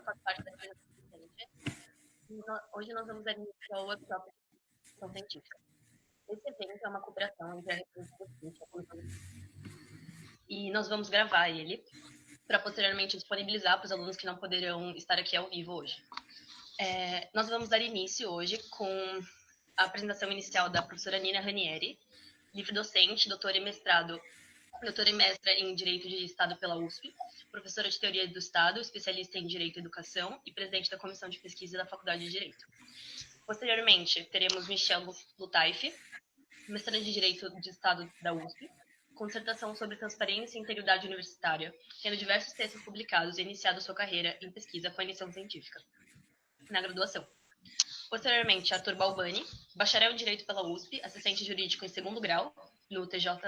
faço parte da empresa Presidente. Hoje nós vamos dar início ao workshop de Educação Científica. Esse evento é uma cooperação entre a República Docente e a Comissão e nós vamos gravar ele para posteriormente disponibilizar para os alunos que não poderão estar aqui ao vivo hoje. Nós vamos dar início hoje com a apresentação inicial da professora Nina Ranieri, livre-docente, doutora e mestra em Direito de Estado pela USP, professora de Teoria do Estado, especialista em Direito e Educação e presidente da Comissão de Pesquisa da Faculdade de Direito. Posteriormente, teremos Michel Lutaif, mestranda de Direito de Estado da USP, com dissertação sobre transparência e integridade universitária, tendo diversos textos publicados e iniciado sua carreira em pesquisa com a iniciação científica na graduação. Posteriormente, Arthur Balbani, bacharel em Direito pela USP, assistente jurídico em segundo grau no TJ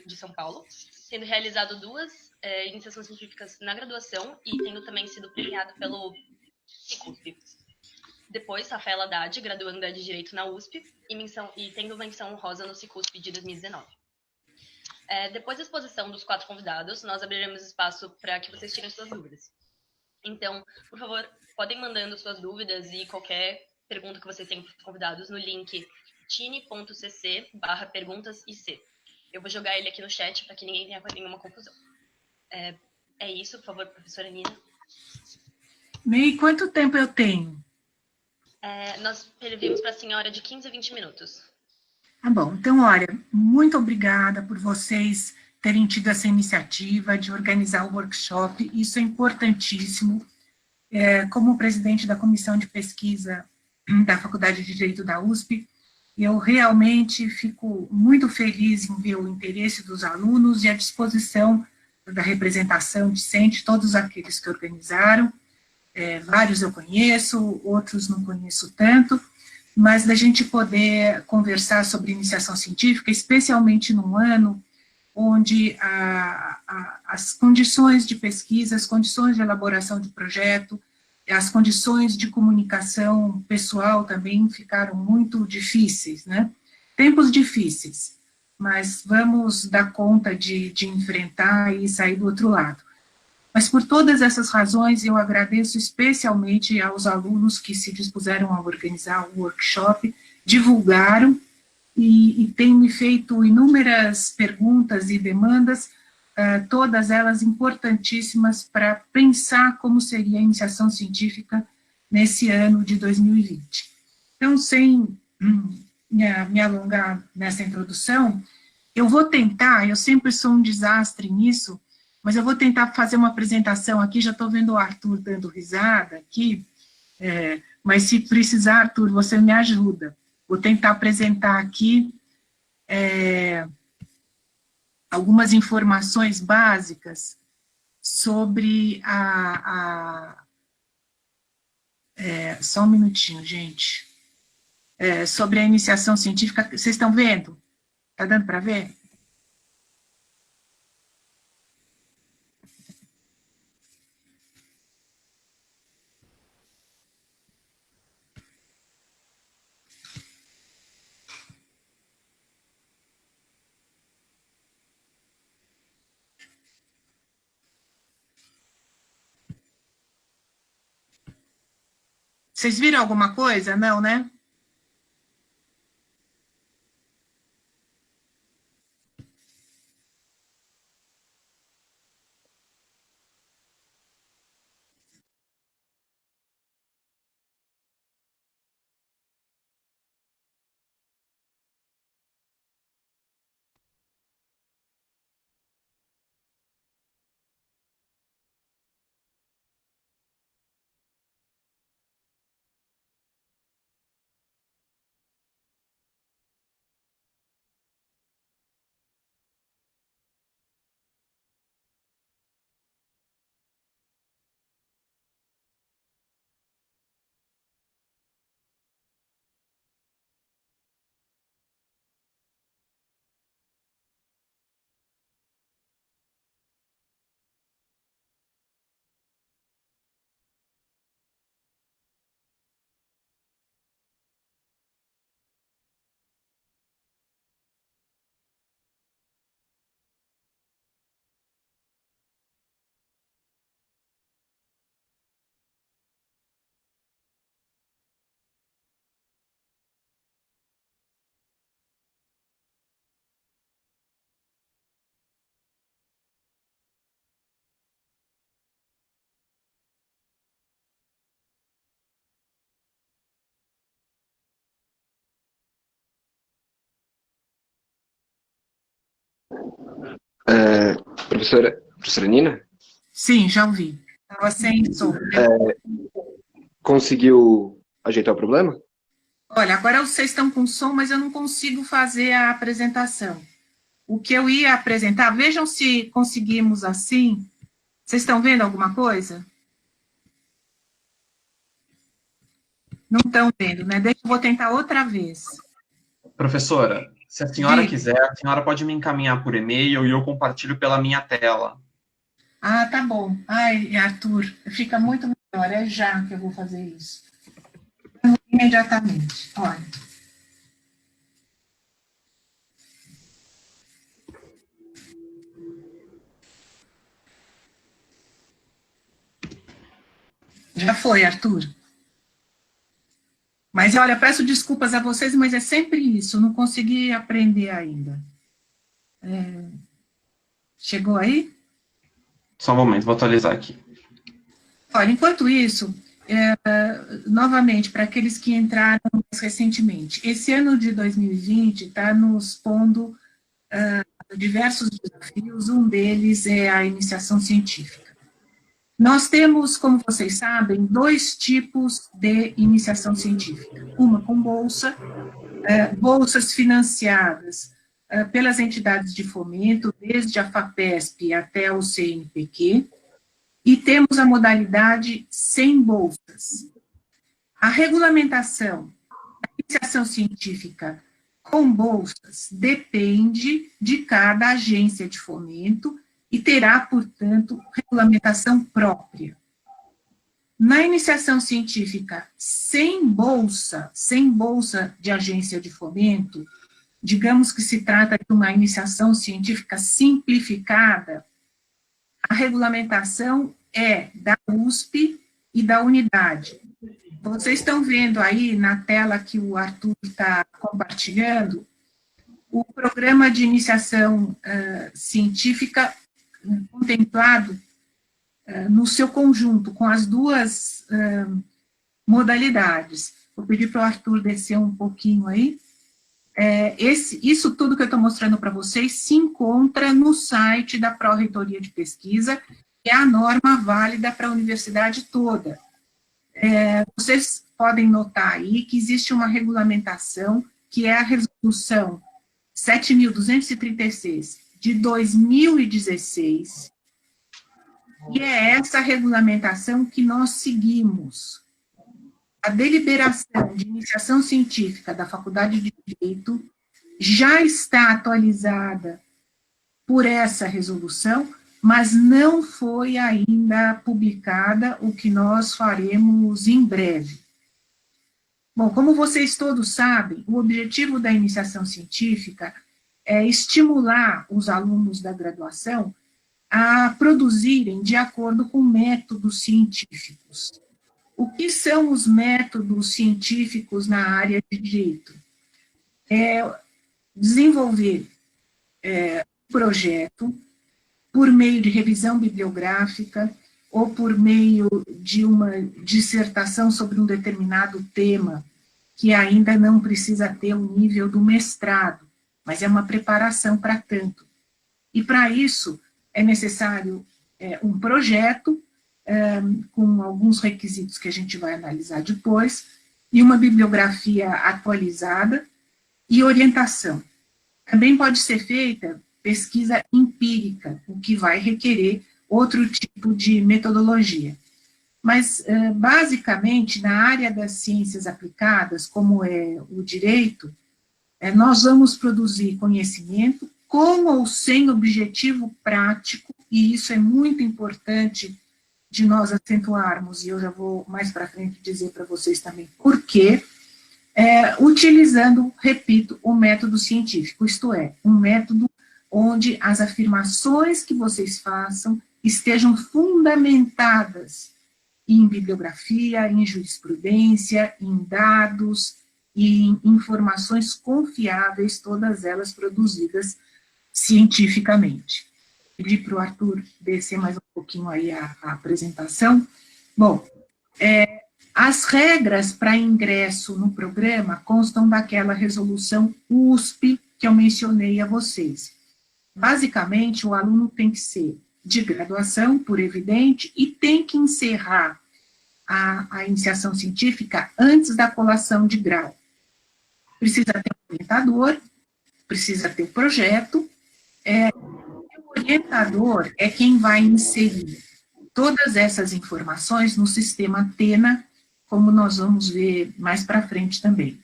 de São Paulo, tendo realizado 2 iniciações científicas na graduação e tendo também sido premiado pelo CICUSP. Depois, Rafaela Haddad, graduanda de Direito na USP e tendo menção honrosa no CICUSP de 2019. Depois da exposição dos 4 convidados, nós abriremos espaço para que vocês tirem suas dúvidas. Então, por favor, podem mandando suas dúvidas e qualquer pergunta que vocês tenham para os convidados no link tine.cc/perguntas-ic. Eu vou jogar ele aqui no chat para que ninguém tenha nenhuma confusão. É isso, por favor, professora Nina. Ney, quanto tempo eu tenho? Nós previmos para a senhora de 15 a 20 minutos. Tá bom, então, olha, muito obrigada por vocês terem tido essa iniciativa de organizar o workshop, isso é importantíssimo. Como presidente da Comissão de Pesquisa da Faculdade de Direito da USP, eu realmente fico muito feliz em ver o interesse dos alunos e a disposição da representação discente, todos aqueles que organizaram, vários eu conheço, outros não conheço tanto, mas da gente poder conversar sobre iniciação científica, especialmente num ano onde as condições de pesquisa, as condições de elaboração de projeto, as condições de comunicação pessoal também ficaram muito difíceis, né? Tempos difíceis, mas vamos dar conta de enfrentar e sair do outro lado. Mas por todas essas razões, eu agradeço especialmente aos alunos que se dispuseram a organizar o workshop, divulgaram e têm me feito inúmeras perguntas e demandas, todas elas importantíssimas para pensar como seria a iniciação científica nesse ano de 2020. Então, sem me alongar nessa introdução, eu vou tentar, eu sempre sou um desastre nisso, mas eu vou tentar fazer uma apresentação aqui, já estou vendo o Arthur dando risada aqui, mas se precisar, Arthur, você me ajuda. Vou tentar apresentar aqui algumas informações básicas sobre só um minutinho, gente. Sobre a iniciação científica. Vocês estão vendo? Está dando para ver? Vocês viram alguma coisa? Não, né? Professora Nina? Sim, já ouvi. Estava sem som. Conseguiu ajeitar o problema? Olha, agora vocês estão com som, mas eu não consigo fazer a apresentação. O que eu ia apresentar, vejam se conseguimos assim. Vocês estão vendo alguma coisa? Não estão vendo, né? Deixa eu vou tentar outra vez. Professora, se a senhora Diga. quiser, a senhora pode me encaminhar por e-mail e eu compartilho pela minha tela. Ah, tá bom. Ai, Arthur, fica muito melhor. É já que eu vou fazer isso. Imediatamente. Olha. Já foi, Arthur. Mas, olha, peço desculpas a vocês, mas é sempre isso. Não consegui aprender ainda. Chegou aí? Só um momento, vou atualizar aqui. Olha, enquanto isso, novamente, para aqueles que entraram mais recentemente, esse ano de 2020 está nos pondo diversos desafios, um deles é a iniciação científica. Nós temos, como vocês sabem, dois tipos de iniciação científica. Uma com bolsa, bolsas financiadas pelas entidades de fomento, desde a FAPESP até o CNPq, e temos a modalidade sem bolsas. A regulamentação da iniciação científica com bolsas depende de cada agência de fomento e terá, portanto, regulamentação própria. Na iniciação científica sem bolsa de agência de fomento, digamos que se trata de uma iniciação científica simplificada, a regulamentação é da USP e da unidade. Vocês estão vendo aí na tela que o Arthur está compartilhando o programa de iniciação científica contemplado no seu conjunto, com as duas modalidades. Vou pedir para o Arthur descer um pouquinho aí. Isso tudo que eu estou mostrando para vocês se encontra no site da Pró-Reitoria de Pesquisa, que é a norma válida para a universidade toda. Vocês podem notar aí que existe uma regulamentação, que é a resolução 7.236 de 2016, e é essa regulamentação que nós seguimos. A deliberação de iniciação científica da Faculdade de Direito já está atualizada por essa resolução, mas não foi ainda publicada, o que nós faremos em breve. Bom, como vocês todos sabem, o objetivo da iniciação científica é estimular os alunos da graduação a produzirem de acordo com métodos científicos. O que são os métodos científicos na área de direito? Desenvolver um projeto por meio de revisão bibliográfica ou por meio de uma dissertação sobre um determinado tema, que ainda não precisa ter o nível do mestrado, mas é uma preparação para tanto. E para isso é necessário um projeto, com alguns requisitos que a gente vai analisar depois, e uma bibliografia atualizada e orientação. Também pode ser feita pesquisa empírica, o que vai requerer outro tipo de metodologia. Mas, basicamente, na área das ciências aplicadas, como é o direito, nós vamos produzir conhecimento com ou sem objetivo prático, e isso é muito importante de nós acentuarmos, e eu já vou mais para frente dizer para vocês também por quê, utilizando, repito, o método científico, isto é, um método onde as afirmações que vocês façam estejam fundamentadas em bibliografia, em jurisprudência, em dados e em informações confiáveis, todas elas produzidas cientificamente. Pedi para o Arthur descer mais um pouquinho aí a apresentação. Bom, as regras para ingresso no programa constam daquela resolução USP que eu mencionei a vocês. Basicamente, o aluno tem que ser de graduação, por evidente, e tem que encerrar a iniciação científica antes da colação de grau. Precisa ter um orientador, precisa ter o projeto, o orientador é quem vai inserir todas essas informações no sistema Atena, como nós vamos ver mais para frente também.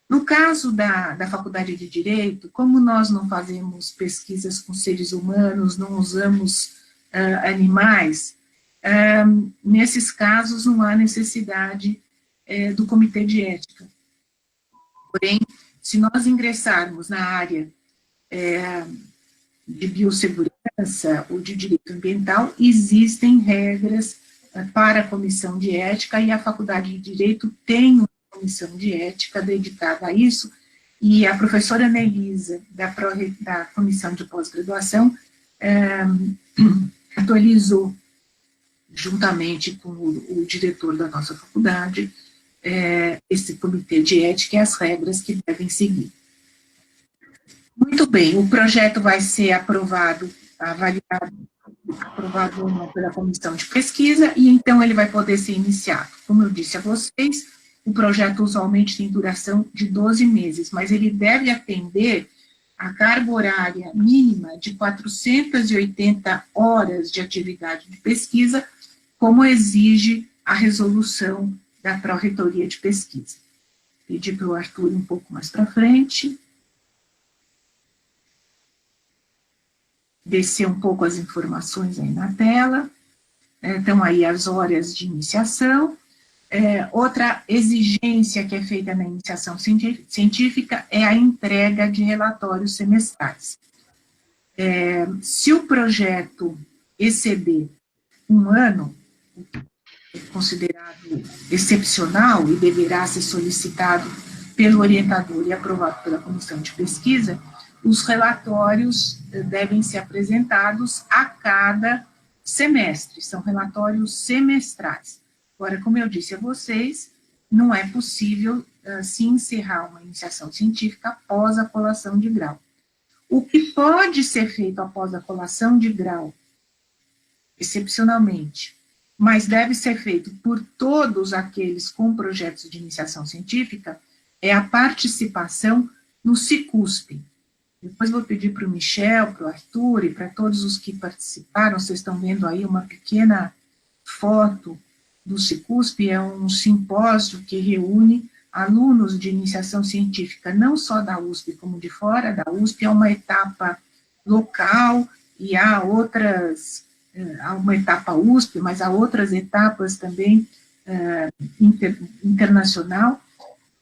No caso da Faculdade de Direito, como nós não fazemos pesquisas com seres humanos, não usamos animais, nesses casos não há necessidade do Comitê de Ética. Porém, se nós ingressarmos na área de biossegurança ou de direito ambiental, existem regras para a comissão de ética, e a Faculdade de Direito tem uma comissão de ética dedicada a isso, e a professora Nelisa, da comissão de pós-graduação, atualizou, juntamente com o diretor da nossa faculdade, esse comitê de ética e as regras que devem seguir. Muito bem, o projeto vai ser aprovado, avaliado, aprovado ou não pela comissão de pesquisa, e então ele vai poder ser iniciado. Como eu disse a vocês, o projeto usualmente tem duração de 12 meses, mas ele deve atender a carga horária mínima de 480 horas de atividade de pesquisa, como exige a resolução da Pró-Reitoria de Pesquisa. Pedi para o Arthur um pouco mais para frente. Descer um pouco as informações aí na tela. Estão aí as horas de iniciação. Outra exigência que é feita na iniciação científica é a entrega de relatórios semestrais. Se o projeto exceder um ano, é considerado excepcional e deverá ser solicitado pelo orientador e aprovado pela comissão de pesquisa, os relatórios devem ser apresentados a cada semestre, são relatórios semestrais. Agora, como eu disse a vocês, não é possível se encerrar uma iniciação científica após a colação de grau. O que pode ser feito após a colação de grau, excepcionalmente, mas deve ser feito por todos aqueles com projetos de iniciação científica, é a participação no Sicusp. Depois vou pedir para o Michel, para o Arthur e para todos os que participaram, vocês estão vendo aí uma pequena foto do Sicusp, é um simpósio que reúne alunos de iniciação científica, não só da USP, como de fora da USP, é uma etapa local e há outras, há uma etapa USP, mas há outras etapas também internacional,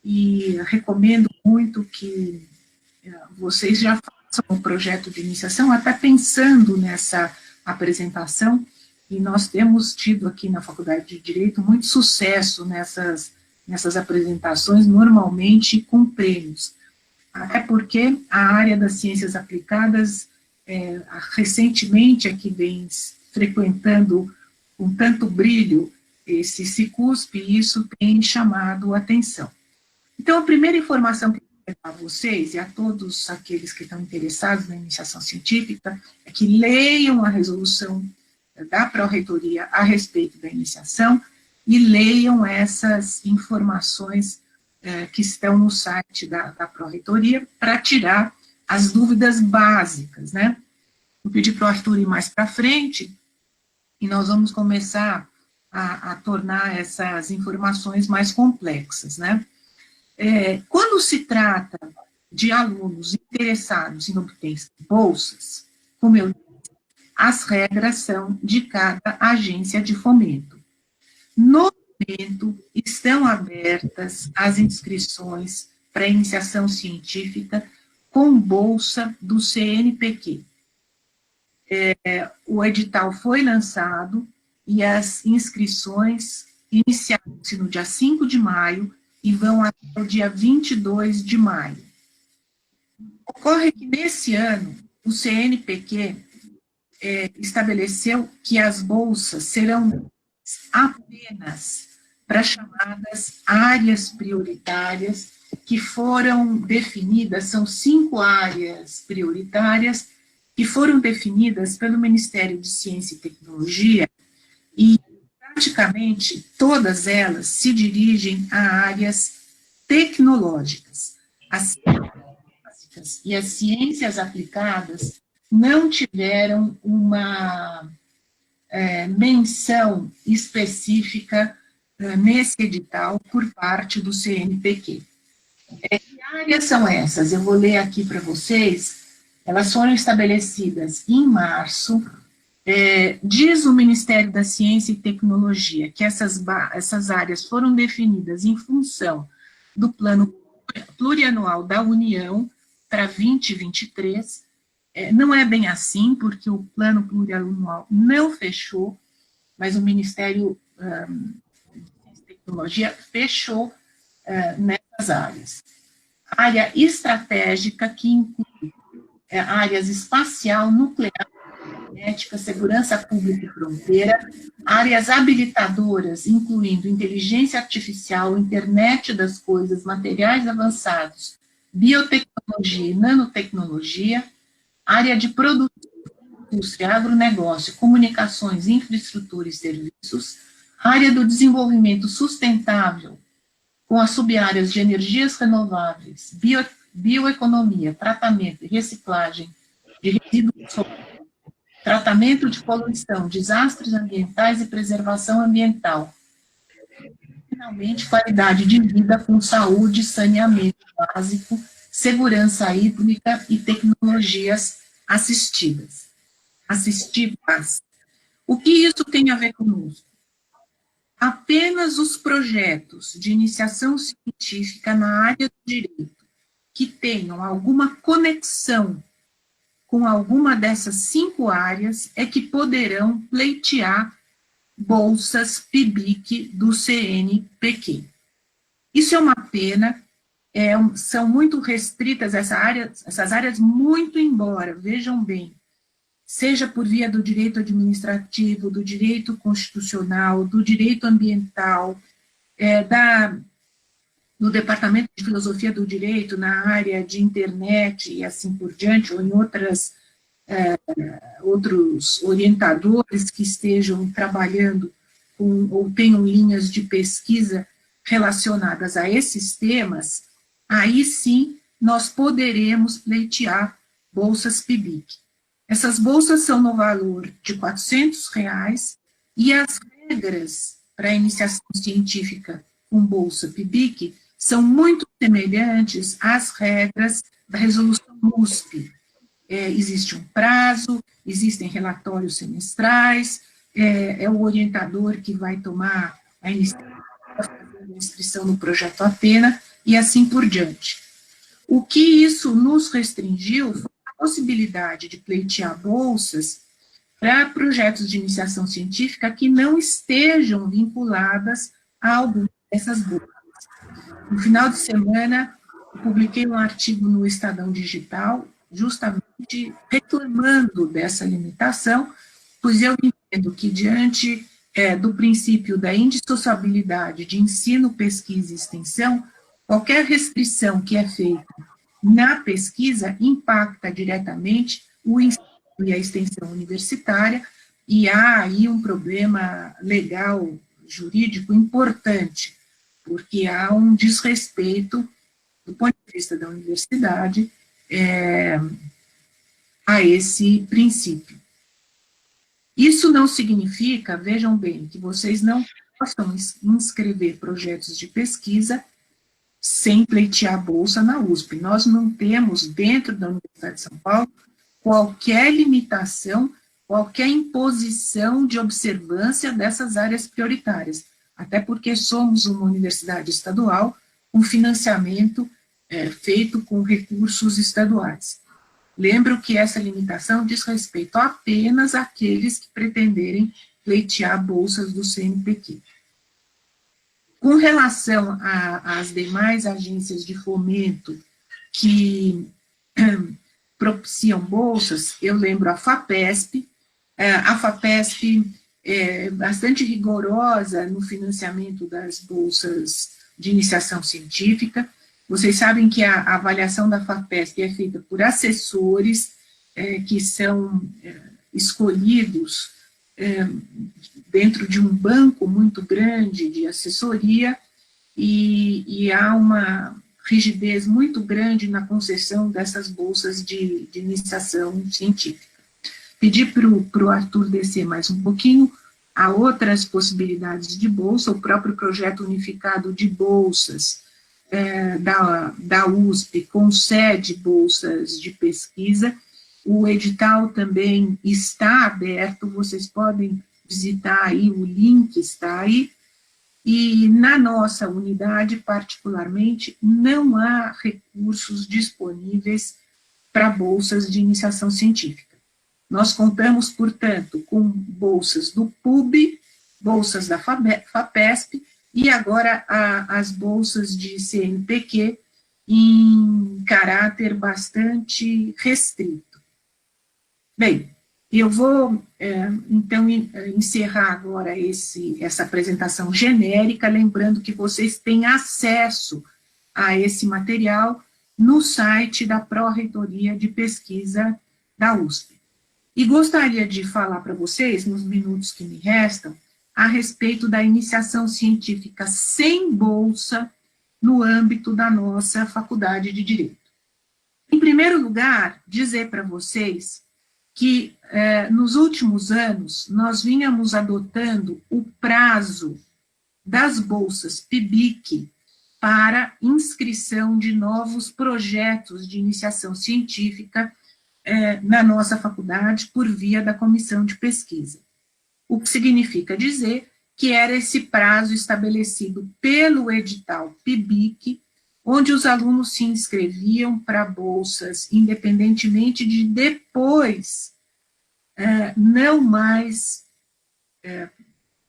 e recomendo muito que vocês já façam um projeto de iniciação, até pensando nessa apresentação, e nós temos tido aqui na Faculdade de Direito muito sucesso nessas apresentações, normalmente com prêmios. Até porque a área das ciências aplicadas, recentemente aqui vem frequentando com tanto brilho esse Sicusp, e isso tem chamado a atenção. Então, a primeira informação que eu quero dar a vocês e a todos aqueles que estão interessados na iniciação científica é que leiam a resolução da Pró-Reitoria a respeito da iniciação e leiam essas informações que estão no site da Pró-Reitoria para tirar as dúvidas básicas, né? Vou pedir para o Arthur ir mais para frente e nós vamos começar a tornar essas informações mais complexas, né? Quando se trata de alunos interessados em obter bolsas, como eu disse, as regras são de cada agência de fomento. No momento, estão abertas as inscrições para iniciação científica com bolsa do CNPq. O edital foi lançado e as inscrições iniciaram-se no dia 5 de maio e vão até o dia 22 de maio. Ocorre que, nesse ano, o CNPq estabeleceu que as bolsas serão apenas para chamadas áreas prioritárias, que foram definidas, são 5 áreas prioritárias, que foram definidas pelo Ministério de Ciência e Tecnologia, e praticamente todas elas se dirigem a áreas tecnológicas. As ciências básicas e as ciências aplicadas não tiveram uma menção específica nesse edital por parte do CNPq. Que áreas são essas? Eu vou ler aqui para vocês. Elas foram estabelecidas em março. Diz o Ministério da Ciência e Tecnologia que essas áreas foram definidas em função do Plano Plurianual da União para 2023. Não é bem assim, porque o Plano Plurianual não fechou, mas o Ministério da Ciência e Tecnologia fechou nessas áreas. Área estratégica, que inclui áreas espacial, nuclear, ética, segurança pública e fronteira, áreas habilitadoras, incluindo inteligência artificial, internet das coisas, materiais avançados, biotecnologia e nanotecnologia, área de produção, indústria, agronegócio, comunicações, infraestrutura e serviços, área do desenvolvimento sustentável, com as subáreas de energias renováveis, bioeconomia, tratamento e reciclagem de resíduos sólidos, tratamento de poluição, desastres ambientais e preservação ambiental. Finalmente, qualidade de vida com saúde, saneamento básico, segurança hídrica e tecnologias assistivas. O que isso tem a ver conosco? Apenas os projetos de iniciação científica na área do direito que tenham alguma conexão com alguma dessas 5 áreas é que poderão pleitear bolsas PIBIC do CNPq. Isso é uma pena, são muito restritas essas áreas, muito embora, vejam bem, seja por via do direito administrativo, do direito constitucional, do direito ambiental, no Departamento de Filosofia do Direito, na área de internet e assim por diante, ou em outros orientadores que estejam trabalhando ou tenham linhas de pesquisa relacionadas a esses temas, aí sim nós poderemos pleitear bolsas PIBIC. Essas bolsas são no valor de R$ 400, e as regras para a iniciação científica com bolsa PIBIC são muito semelhantes às regras da resolução USP. Existe um prazo, existem relatórios semestrais, é o orientador que vai tomar a iniciativa, fazer a inscrição no projeto Atena, e assim por diante. O que isso nos restringiu foi a possibilidade de pleitear bolsas para projetos de iniciação científica que não estejam vinculadas a alguma dessas bolsas. No final de semana, eu publiquei um artigo no Estadão Digital, justamente reclamando dessa limitação, pois eu entendo que, diante do princípio da indissociabilidade de ensino, pesquisa e extensão, qualquer restrição que é feita na pesquisa impacta diretamente o ensino e a extensão universitária, e há aí um problema legal, jurídico importante, porque há um desrespeito, do ponto de vista da universidade, a esse princípio. Isso não significa, vejam bem, que vocês não possam inscrever projetos de pesquisa sem pleitear a bolsa na USP. Nós não temos, dentro da Universidade de São Paulo, qualquer limitação, qualquer imposição de observância dessas áreas prioritárias, até porque somos uma universidade estadual com financiamento feito com recursos estaduais. Lembro que essa limitação diz respeito apenas àqueles que pretenderem pleitear bolsas do CNPq. Com relação às demais agências de fomento que propiciam bolsas, eu lembro a FAPESP. A FAPESP é bastante rigorosa no financiamento das bolsas de iniciação científica. Vocês sabem que a avaliação da FAPESP é feita por assessores, que são escolhidos dentro de um banco muito grande de assessoria, e há uma rigidez muito grande na concessão dessas bolsas de iniciação científica. Pedi para o Arthur descer mais um pouquinho. Há outras possibilidades de bolsa, o próprio projeto unificado de bolsas da USP concede bolsas de pesquisa. O edital também está aberto, vocês podem visitar aí, o link está aí. E na nossa unidade, particularmente, não há recursos disponíveis para bolsas de iniciação científica. Nós contamos, portanto, com bolsas do PUB, bolsas da FAPESP e agora as bolsas de CNPq em caráter bastante restrito. Bem, eu vou, então, encerrar agora essa apresentação genérica, lembrando que vocês têm acesso a esse material no site da Pró-Reitoria de Pesquisa da USP. E gostaria de falar para vocês, nos minutos que me restam, a respeito da iniciação científica sem bolsa no âmbito da nossa Faculdade de Direito. Em primeiro lugar, dizer para vocês que, nos últimos anos, nós vínhamos adotando o prazo das bolsas PIBIC para inscrição de novos projetos de iniciação científica na nossa faculdade por via da comissão de pesquisa. O que significa dizer que era esse prazo estabelecido pelo edital PIBIC, onde os alunos se inscreviam para bolsas, independentemente de depois não mais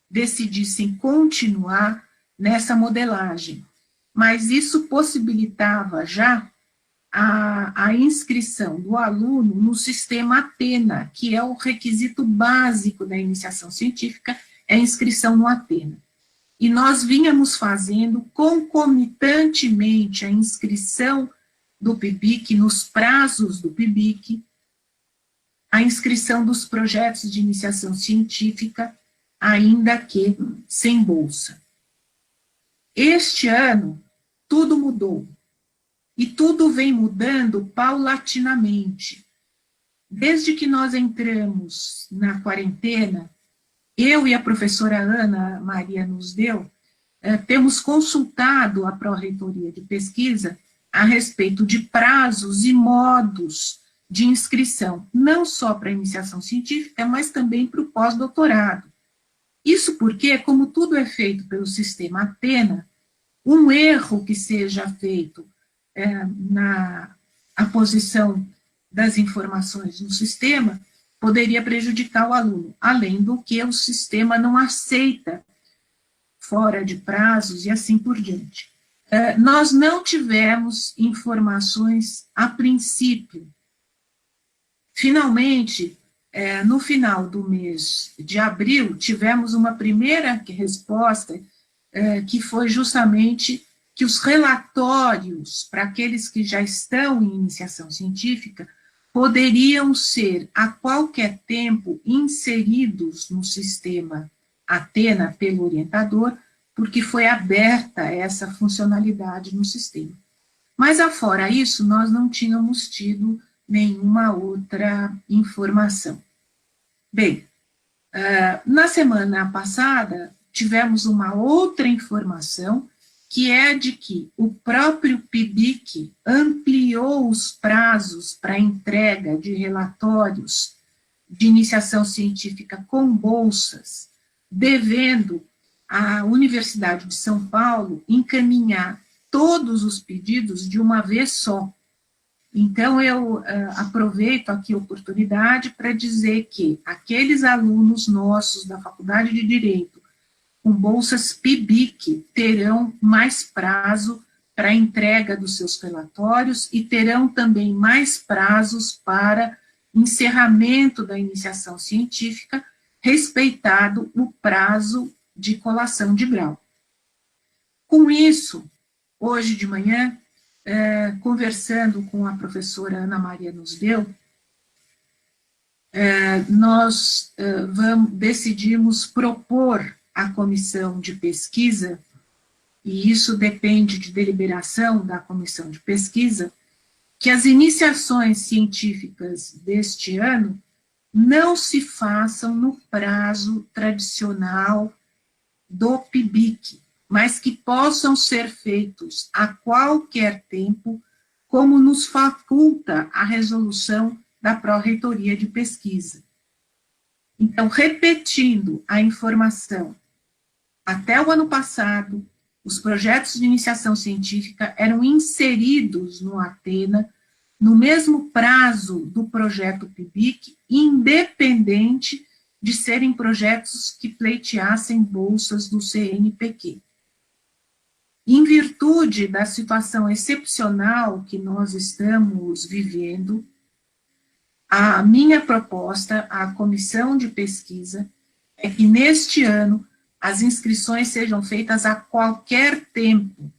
decidissem continuar nessa modelagem. Mas isso possibilitava já a inscrição do aluno no sistema Atena, que é o requisito básico da iniciação científica, é a inscrição no Atena. E nós vínhamos fazendo concomitantemente a inscrição do PIBIC, nos prazos do PIBIC, a inscrição dos projetos de iniciação científica, ainda que sem bolsa. Este ano, tudo mudou. E tudo vem mudando paulatinamente. Desde que nós entramos na quarentena, eu e a professora Ana Maria nos deu, temos consultado a Pró-Reitoria de Pesquisa a respeito de prazos e modos de inscrição, não só para a iniciação científica, mas também para o pós-doutorado. Isso porque, como tudo é feito pelo sistema Atena, um erro que seja feito na aposição das informações no sistema poderia prejudicar o aluno, além do que o sistema não aceita fora de prazos e assim por diante. Nós não tivemos informações a princípio. Finalmente, no final do mês de abril, tivemos uma primeira resposta que foi justamente que os relatórios para aqueles que já estão em iniciação científica poderiam ser, a qualquer tempo, inseridos no sistema Atena pelo orientador, porque foi aberta essa funcionalidade no sistema. Mas, afora isso, nós não tínhamos tido nenhuma outra informação. Bem, na semana passada, tivemos uma outra informação, que é de que o próprio PIBIC ampliou os prazos para entrega de relatórios de iniciação científica com bolsas, devendo a Universidade de São Paulo encaminhar todos os pedidos de uma vez só. Então, eu aproveito aqui a oportunidade para dizer que aqueles alunos nossos da Faculdade de Direito com bolsas PIBIC terão mais prazo para a entrega dos seus relatórios e terão também mais prazos para encerramento da iniciação científica, respeitado o prazo de colação de grau. Com isso, hoje de manhã, conversando com a professora Ana Maria nos deu, nós decidimos propor à comissão de pesquisa, e isso depende de deliberação da comissão de pesquisa, que as iniciações científicas deste ano não se façam no prazo tradicional do PIBIC, mas que possam ser feitos a qualquer tempo, como nos faculta a resolução da Pró-Reitoria de Pesquisa. Então, repetindo a informação, até o ano passado, os projetos de iniciação científica eram inseridos no Atena no mesmo prazo do projeto PIBIC, independente de serem projetos que pleiteassem bolsas do CNPq. Em virtude da situação excepcional que nós estamos vivendo, a minha proposta à comissão de pesquisa é que, neste ano, as inscrições sejam feitas a qualquer tempo,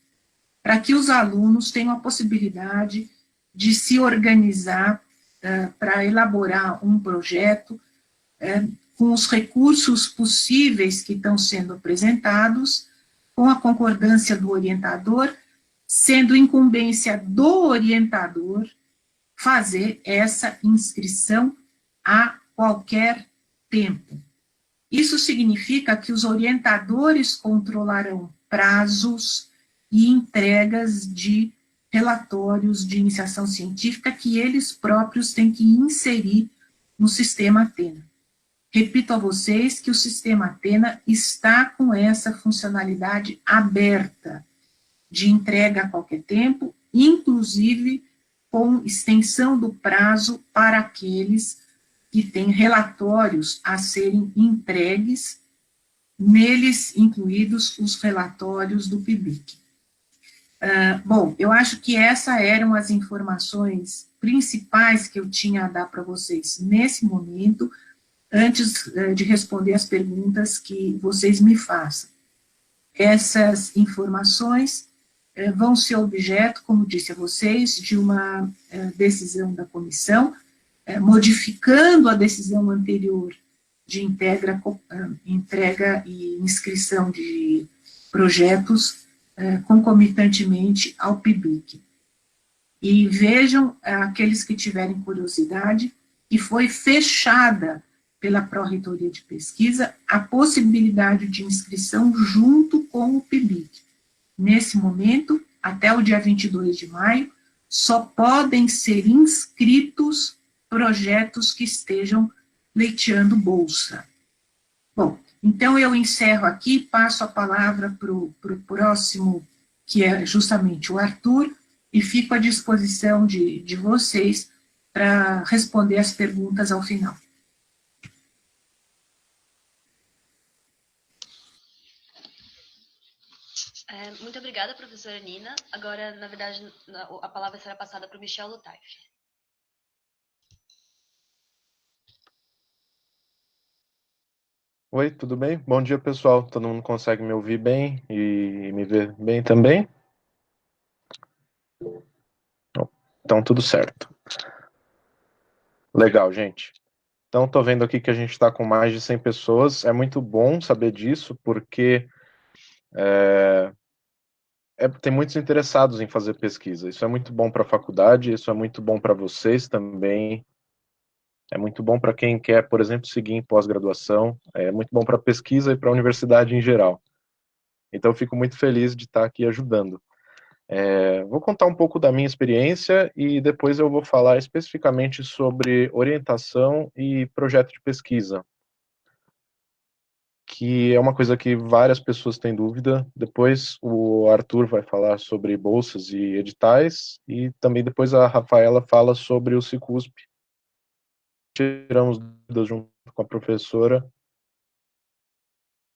para que os alunos tenham a possibilidade de se organizar para elaborar um projeto com os recursos possíveis que estão sendo apresentados, com a concordância do orientador, sendo incumbência do orientador fazer essa inscrição a qualquer tempo. Isso significa que os orientadores controlarão prazos e entregas de relatórios de iniciação científica que eles próprios têm que inserir no sistema Atena. Repito a vocês que o sistema Atena está com essa funcionalidade aberta, de entrega a qualquer tempo, inclusive com extensão do prazo para aqueles que têm relatórios a serem entregues, neles incluídos os relatórios do PIBIC. Bom, eu acho que essas eram as informações principais que eu tinha a dar para vocês nesse momento, antes de responder as perguntas que vocês me façam. Essas informações vão ser objeto, como disse a vocês, de uma decisão da comissão, modificando a decisão anterior de entrega e inscrição de projetos concomitantemente ao PIBIC. E vejam, aqueles que tiverem curiosidade, que foi fechada pela Pró-Reitoria de Pesquisa a possibilidade de inscrição junto com o PIBIC. Nesse momento, até o dia 22 de maio, só podem ser inscritos projetos que estejam pleiteando bolsa. Bom, então eu encerro aqui, passo a palavra para o próximo, que é justamente o Arthur, e fico à disposição de vocês para responder as perguntas ao final. Muito obrigada, professora Nina. Agora, na verdade, a palavra será passada para o Michel Lutaif. Oi, tudo bem? Bom dia, pessoal. Todo mundo consegue me ouvir bem e me ver bem também? Então, tudo certo. Legal, gente. Então, estou vendo aqui que a gente está com mais de 100 pessoas. É muito bom saber disso, porque tem muitos interessados em fazer pesquisa. Isso é muito bom para a faculdade, isso é muito bom para vocês também. É muito bom para quem quer, por exemplo, seguir em pós-graduação. É muito bom para a pesquisa e para a universidade em geral. Então, eu fico muito feliz de estar aqui ajudando. Vou contar um pouco da minha experiência e depois eu vou falar especificamente sobre orientação e projeto de pesquisa, que é uma coisa que várias pessoas têm dúvida. Depois o Arthur vai falar sobre bolsas e editais, e também depois a Rafaela fala sobre o Cicusp. Tiramos dúvidas junto com a professora.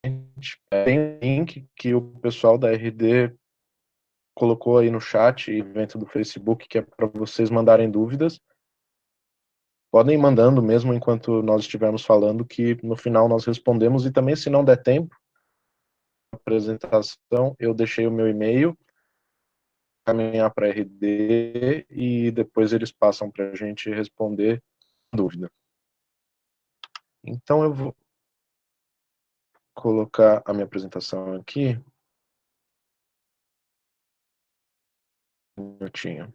Tem um link que o pessoal da RD colocou aí no chat, evento do Facebook, que é para vocês mandarem dúvidas. Podem ir mandando mesmo enquanto nós estivermos falando, que no final nós respondemos, e também se não der tempo, na apresentação, eu deixei o meu e-mail, caminhar para a RD, e depois eles passam para a gente responder a dúvida. Então eu vou colocar a minha apresentação aqui. Um minutinho.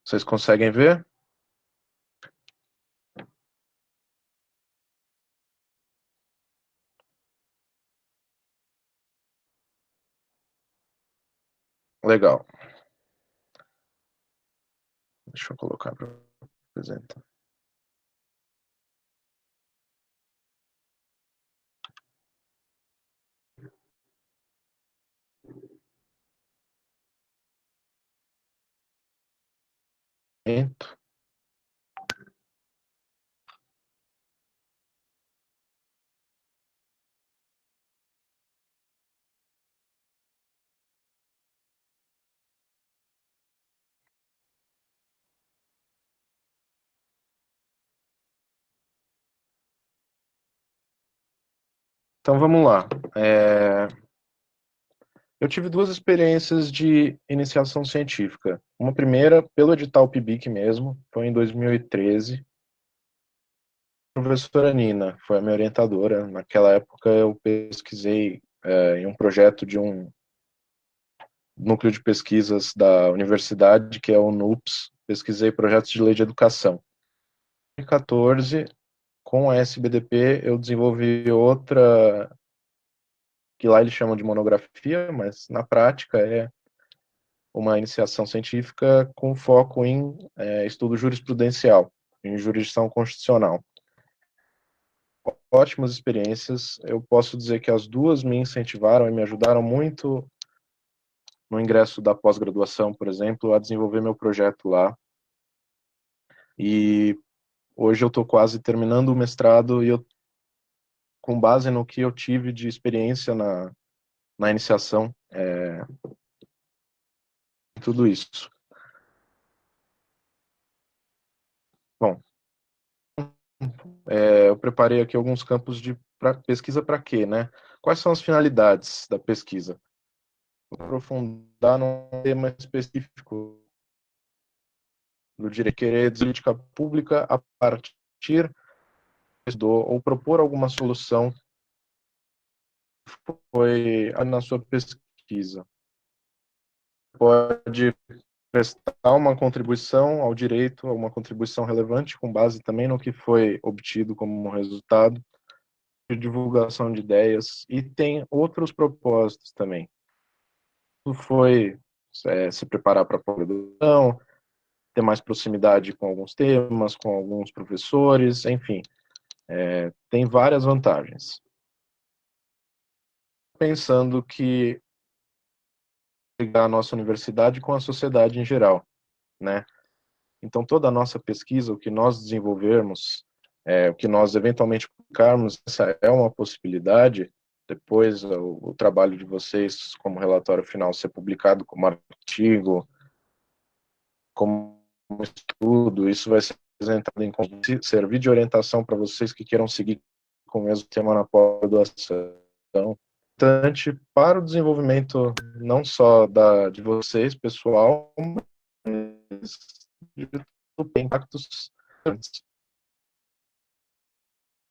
Vocês conseguem ver? Legal. Deixa eu colocar para apresentar. Então vamos lá. Eu tive duas experiências de iniciação científica. Uma primeira, pelo edital PIBIC mesmo, foi em 2013. A professora Nina foi a minha orientadora. Naquela época eu pesquisei em um projeto de um núcleo de pesquisas da universidade, que é o NUPS. Pesquisei projetos de lei de educação. Em 2014, com a SBDP, eu desenvolvi outra, que lá eles chamam de monografia, mas na prática é uma iniciação científica com foco em estudo jurisprudencial, em jurisdição constitucional. Ótimas experiências, eu posso dizer que as duas me incentivaram e me ajudaram muito no ingresso da pós-graduação, por exemplo, a desenvolver meu projeto lá. E hoje eu estou quase terminando o mestrado e eu, com base no que eu tive de experiência na iniciação, tudo isso. Bom, eu preparei aqui alguns campos de pesquisa para quê, né? Quais são as finalidades da pesquisa? Aprofundar num tema específico do direito, querer política pública a partir ou propor alguma solução que foi na sua pesquisa. Pode prestar uma contribuição ao direito, uma contribuição relevante, com base também no que foi obtido como resultado, de divulgação de ideias, e tem outros propósitos também. Foi se preparar para a pós-graduação, ter mais proximidade com alguns temas, com alguns professores, enfim, tem várias vantagens. Pensando que ligar a nossa universidade com a sociedade em geral, né? Então, toda a nossa pesquisa, o que nós desenvolvermos, o que nós eventualmente publicarmos, essa é uma possibilidade. Depois, o trabalho de vocês, como relatório final, ser publicado como artigo, como estudo, isso vai ser apresentado em servir de orientação para vocês que queiram seguir com o mesmo tema na pós-graduação. Importante para o desenvolvimento não só de vocês, pessoal, mas de impactos. Como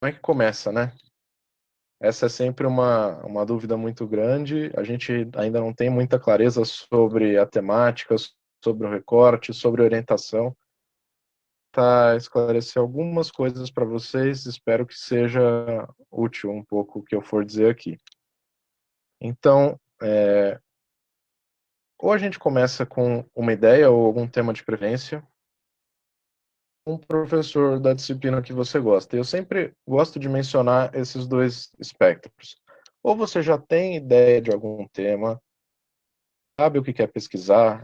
é que começa, né? Essa é sempre uma dúvida muito grande. A gente ainda não tem muita clareza sobre a temática, sobre o recorte, sobre a orientação. Tá, esclarecer algumas coisas para vocês. Espero que seja útil um pouco o que eu for dizer aqui. Então, ou a gente começa com uma ideia ou algum tema de preferência, um professor da disciplina que você gosta. Eu sempre gosto de mencionar esses dois espectros. Ou você já tem ideia de algum tema, sabe o que quer pesquisar,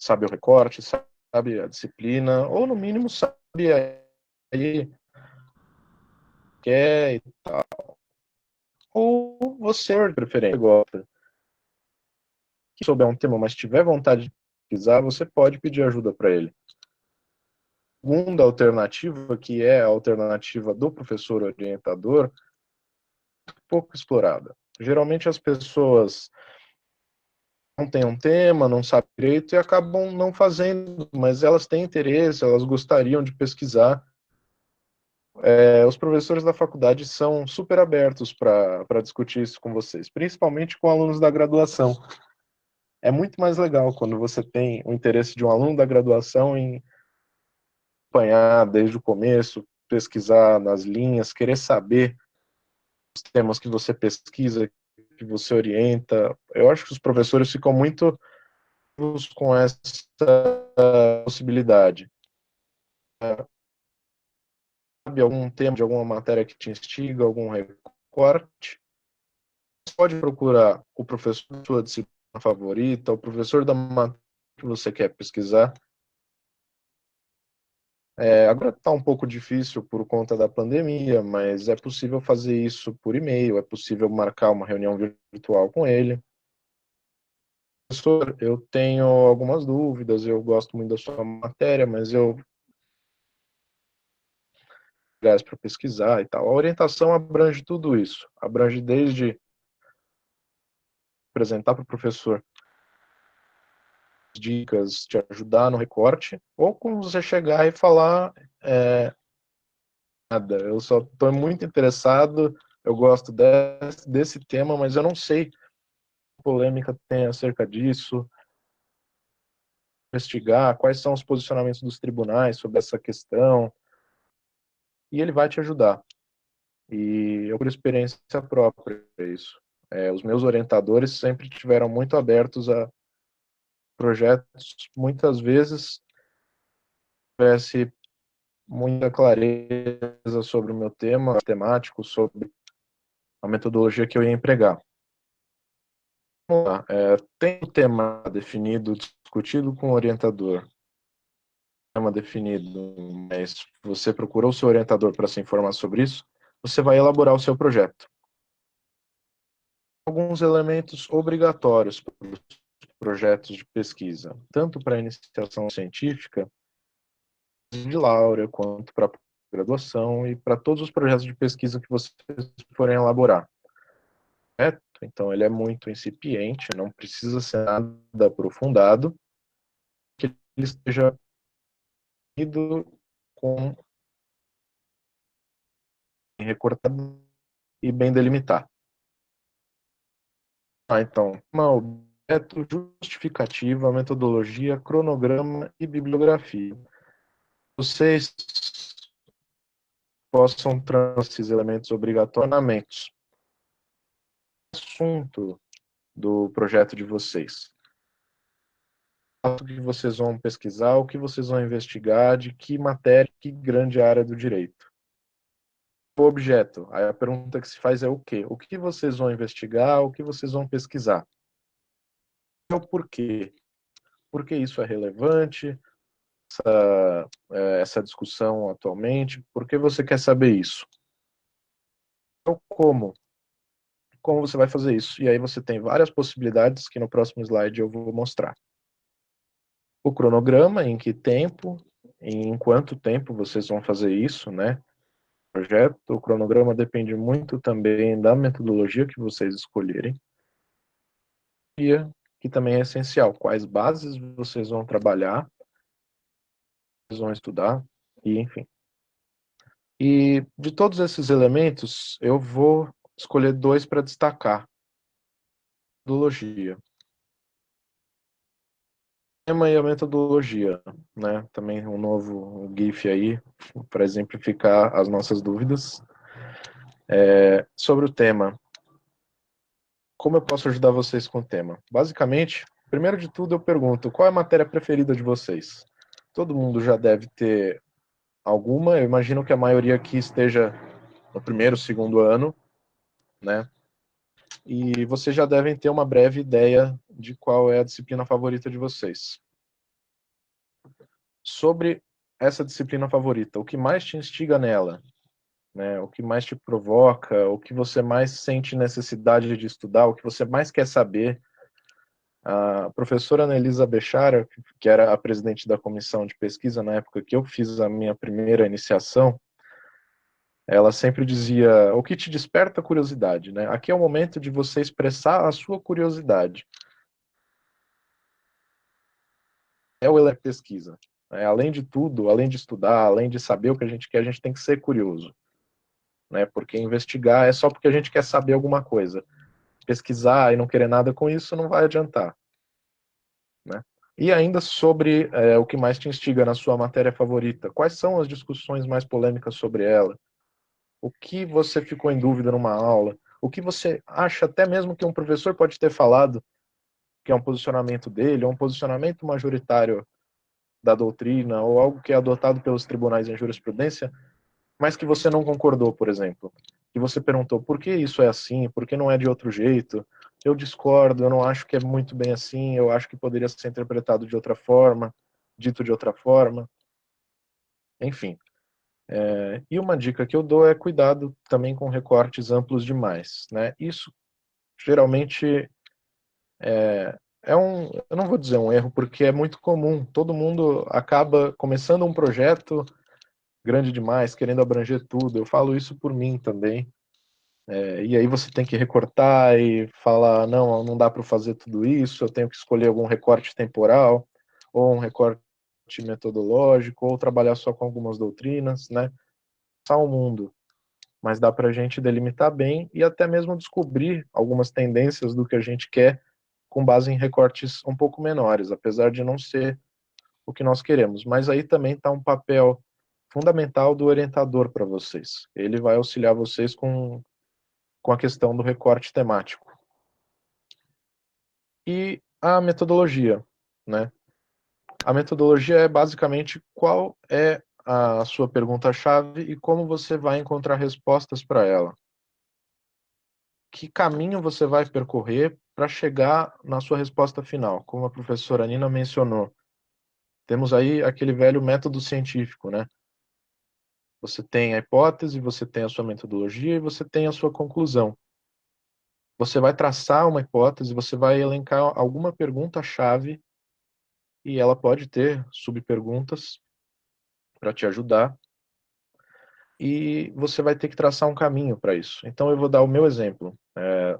sabe o recorte, sabe a disciplina, ou no mínimo sabe aí quer e tal. você, de preferência, gosta, que souber um tema, mas tiver vontade de pesquisar, você pode pedir ajuda para ele. Segunda alternativa, que é a alternativa do professor orientador, pouco explorada. Geralmente as pessoas não têm um tema, não sabem direito e acabam não fazendo, mas elas têm interesse, elas gostariam de pesquisar. Os professores da faculdade são super abertos para discutir isso com vocês, principalmente com alunos da graduação. É muito mais legal quando você tem o interesse de um aluno da graduação em acompanhar desde o começo, pesquisar nas linhas, querer saber os temas que você pesquisa, que você orienta. Eu acho que os professores ficam muito com essa possibilidade. Sabe algum tema de alguma matéria que te instiga, algum recorte? Você pode procurar o professor da sua disciplina favorita, o professor da matéria que você quer pesquisar. Agora está um pouco difícil por conta da pandemia, mas é possível fazer isso por e-mail, é possível marcar uma reunião virtual com ele. Professor, eu tenho algumas dúvidas, eu gosto muito da sua matéria, mas eu para pesquisar e tal. A orientação abrange tudo isso, abrange desde apresentar para o professor dicas, te ajudar no recorte, ou como você chegar e falar nada, eu só estou muito interessado, eu gosto desse tema, mas eu não sei que polêmica tem acerca disso, investigar quais são os posicionamentos dos tribunais sobre essa questão, e ele vai te ajudar. E eu, por experiência própria, isso. Os meus orientadores sempre estiveram muito abertos a projetos, muitas vezes tivesse muita clareza sobre o meu tema temático, sobre a metodologia que eu ia empregar. Vamos lá. Tem um tema definido, discutido com o orientador, tema definido, mas você procurou o seu orientador para se informar sobre isso, você vai elaborar o seu projeto. Alguns elementos obrigatórios para os projetos de pesquisa, tanto para a iniciação científica, de laurea, quanto para a graduação e para todos os projetos de pesquisa que vocês forem elaborar. Então, ele é muito incipiente, não precisa ser nada aprofundado, que ele esteja ido com recortado e bem delimitado. Então, objeto, justificativa, metodologia, cronograma e bibliografia. Vocês possam transformar esses elementos obrigatoriamente. Assunto do projeto de vocês. O que vocês vão pesquisar, o que vocês vão investigar, de que matéria, que grande área do direito. O objeto. Aí a pergunta que se faz é o quê? O que vocês vão investigar, o que vocês vão pesquisar? E o porquê? Por que isso é relevante, essa discussão atualmente? Por que você quer saber isso? Então, como? Como você vai fazer isso? E aí você tem várias possibilidades que no próximo slide eu vou mostrar. O cronograma, em que tempo, em quanto tempo vocês vão fazer isso, né? Projeto, o cronograma depende muito também da metodologia que vocês escolherem. E que também é essencial, quais bases vocês vão trabalhar, vocês vão estudar, e enfim. E de todos esses elementos, eu vou escolher 2 para destacar. Metodologia. O tema e a metodologia, né? Também um novo GIF aí, para exemplificar as nossas dúvidas. Sobre o tema. Como eu posso ajudar vocês com o tema? Basicamente, primeiro de tudo eu pergunto, qual é a matéria preferida de vocês? Todo mundo já deve ter alguma, eu imagino que a maioria aqui esteja no primeiro, segundo ano, né? E vocês já devem ter uma breve ideia de qual é a disciplina favorita de vocês. Sobre essa disciplina favorita, o que mais te instiga nela? né? O que mais te provoca, o que você mais sente necessidade de estudar, o que você mais quer saber. A professora Anelisa Bechara, que era a presidente da comissão de pesquisa na época que eu fiz a minha primeira iniciação, ela sempre dizia: o que te desperta a curiosidade, né? Aqui é o momento de você expressar a sua curiosidade. É o elemento pesquisa. Né? Além de tudo, além de estudar, além de saber o que a gente quer, a gente tem que ser curioso. Né? Porque investigar é só porque a gente quer saber alguma coisa. Pesquisar e não querer nada com isso não vai adiantar. Né? E ainda sobre o que mais te instiga na sua matéria favorita. Quais são as discussões mais polêmicas sobre ela? O que você ficou em dúvida numa aula? O que você acha até mesmo que um professor pode ter falado que é um posicionamento dele, ou um posicionamento majoritário da doutrina, ou algo que é adotado pelos tribunais em jurisprudência, mas que você não concordou, por exemplo. Que você perguntou, por que isso é assim? Por que não é de outro jeito? Eu discordo, eu não acho que é muito bem assim, eu acho que poderia ser interpretado de outra forma, dito de outra forma. Enfim. E uma dica que eu dou é cuidado também com recortes amplos demais. Né? Isso geralmente eu não vou dizer um erro, porque é muito comum. Todo mundo acaba começando um projeto grande demais, querendo abranger tudo. Eu falo isso por mim também. E aí você tem que recortar e falar, não, não dá para fazer tudo isso, eu tenho que escolher algum recorte temporal, ou um recorte metodológico, ou trabalhar só com algumas doutrinas, né? Só o mundo. Mas dá para a gente delimitar bem e até mesmo descobrir algumas tendências do que a gente quer com base em recortes um pouco menores, apesar de não ser o que nós queremos. Mas aí também está um papel fundamental do orientador para vocês. Ele vai auxiliar vocês com a questão do recorte temático. E a metodologia, né? A metodologia é basicamente qual é a sua pergunta-chave e como você vai encontrar respostas para ela. Que caminho você vai percorrer para chegar na sua resposta final? Como a professora Nina mencionou, temos aí aquele velho método científico, né? Você tem a hipótese, você tem a sua metodologia e você tem a sua conclusão. Você vai traçar uma hipótese, você vai elencar alguma pergunta-chave e ela pode ter subperguntas para te ajudar e você vai ter que traçar um caminho para isso. Então eu vou dar o meu exemplo.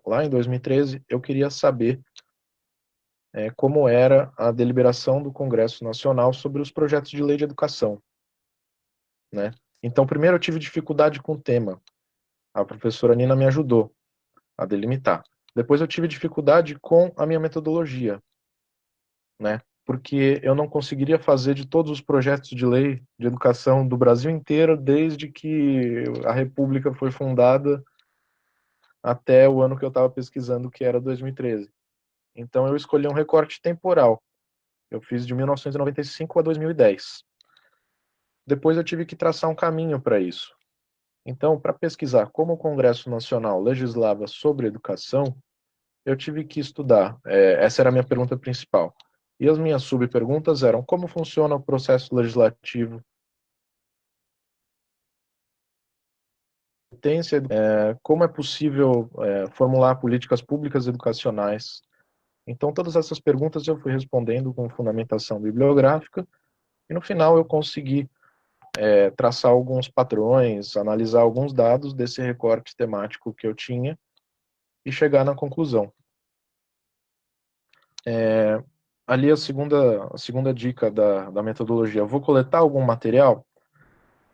Lá em 2013, eu queria saber como era a deliberação do Congresso Nacional sobre os projetos de lei de educação. Né? Então, primeiro eu tive dificuldade com o tema. A professora Nina me ajudou a delimitar. Depois eu tive dificuldade com a minha metodologia, né? Porque eu não conseguiria fazer de todos os projetos de lei de educação do Brasil inteiro desde que a República foi fundada até o ano que eu estava pesquisando, que era 2013. Então eu escolhi um recorte temporal. Eu fiz de 1995 a 2010. Depois eu tive que traçar um caminho para isso. Então, para pesquisar como o Congresso Nacional legislava sobre educação, eu tive que estudar. Essa era a minha pergunta principal. E as minhas subperguntas eram como funciona o processo legislativo, como é possível formular políticas públicas educacionais. Então, todas essas perguntas eu fui respondendo com fundamentação bibliográfica e no final eu consegui traçar alguns padrões, analisar alguns dados desse recorte temático que eu tinha e chegar na conclusão. Ali a segunda dica da metodologia. Eu vou coletar algum material,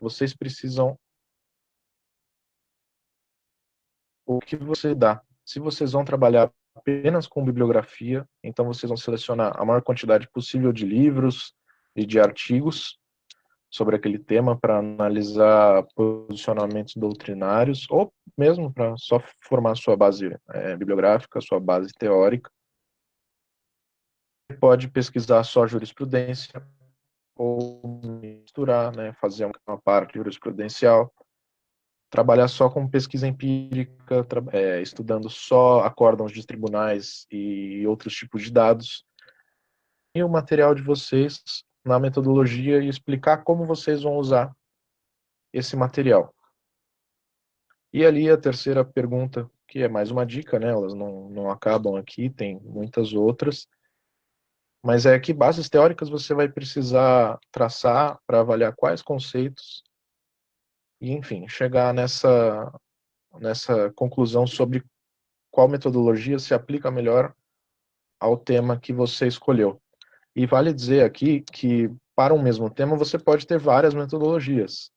vocês precisam o que você dá. Se vocês vão trabalhar apenas com bibliografia, então vocês vão selecionar a maior quantidade possível de livros e de artigos sobre aquele tema para analisar posicionamentos doutrinários, ou mesmo para só formar sua base bibliográfica, sua base teórica. Você pode pesquisar só jurisprudência, ou misturar, né, fazer uma parte jurisprudencial, trabalhar só com pesquisa empírica, estudando só acórdãos de tribunais e outros tipos de dados, e o material de vocês na metodologia e explicar como vocês vão usar esse material. E ali a terceira pergunta, que é mais uma dica, né? Elas não acabam aqui, tem muitas outras, mas é que bases teóricas você vai precisar traçar para avaliar quais conceitos e, enfim, chegar nessa conclusão sobre qual metodologia se aplica melhor ao tema que você escolheu. E vale dizer aqui que para um mesmo tema você pode ter várias metodologias,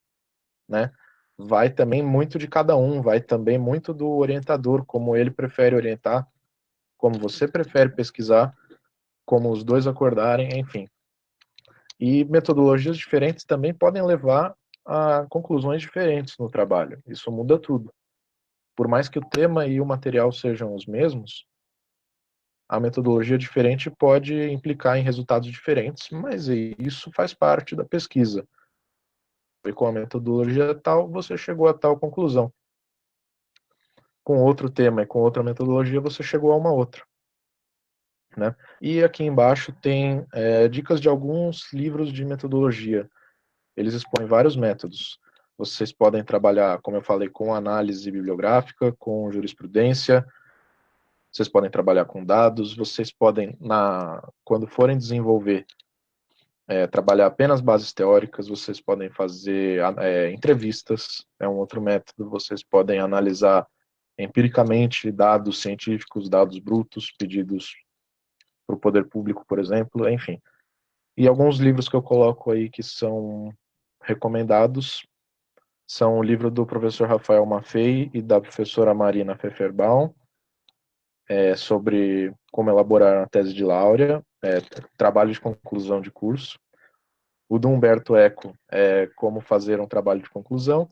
né? Vai também muito de cada um, vai também muito do orientador, como ele prefere orientar, como você prefere pesquisar, como os dois acordarem, enfim. E metodologias diferentes também podem levar a conclusões diferentes no trabalho. Isso muda tudo. Por mais que o tema e o material sejam os mesmos, a metodologia diferente pode implicar em resultados diferentes, mas isso faz parte da pesquisa. E com a metodologia tal, você chegou a tal conclusão. Com outro tema e com outra metodologia, você chegou a uma outra. Né? E aqui embaixo tem dicas de alguns livros de metodologia. Eles expõem vários métodos. Vocês podem trabalhar, como eu falei, com análise bibliográfica, com jurisprudência, vocês podem trabalhar com dados, vocês podem, quando forem desenvolver, trabalhar apenas bases teóricas, vocês podem fazer entrevistas, é um outro método, vocês podem analisar empiricamente dados científicos, dados brutos, pedidos para o poder público, por exemplo, enfim. E alguns livros que eu coloco aí que são recomendados são o livro do professor Rafael Maffei e da professora Marina Pfefferbaum, sobre como elaborar a tese de laurea, trabalho de conclusão de curso. O do Humberto Eco, como fazer um trabalho de conclusão.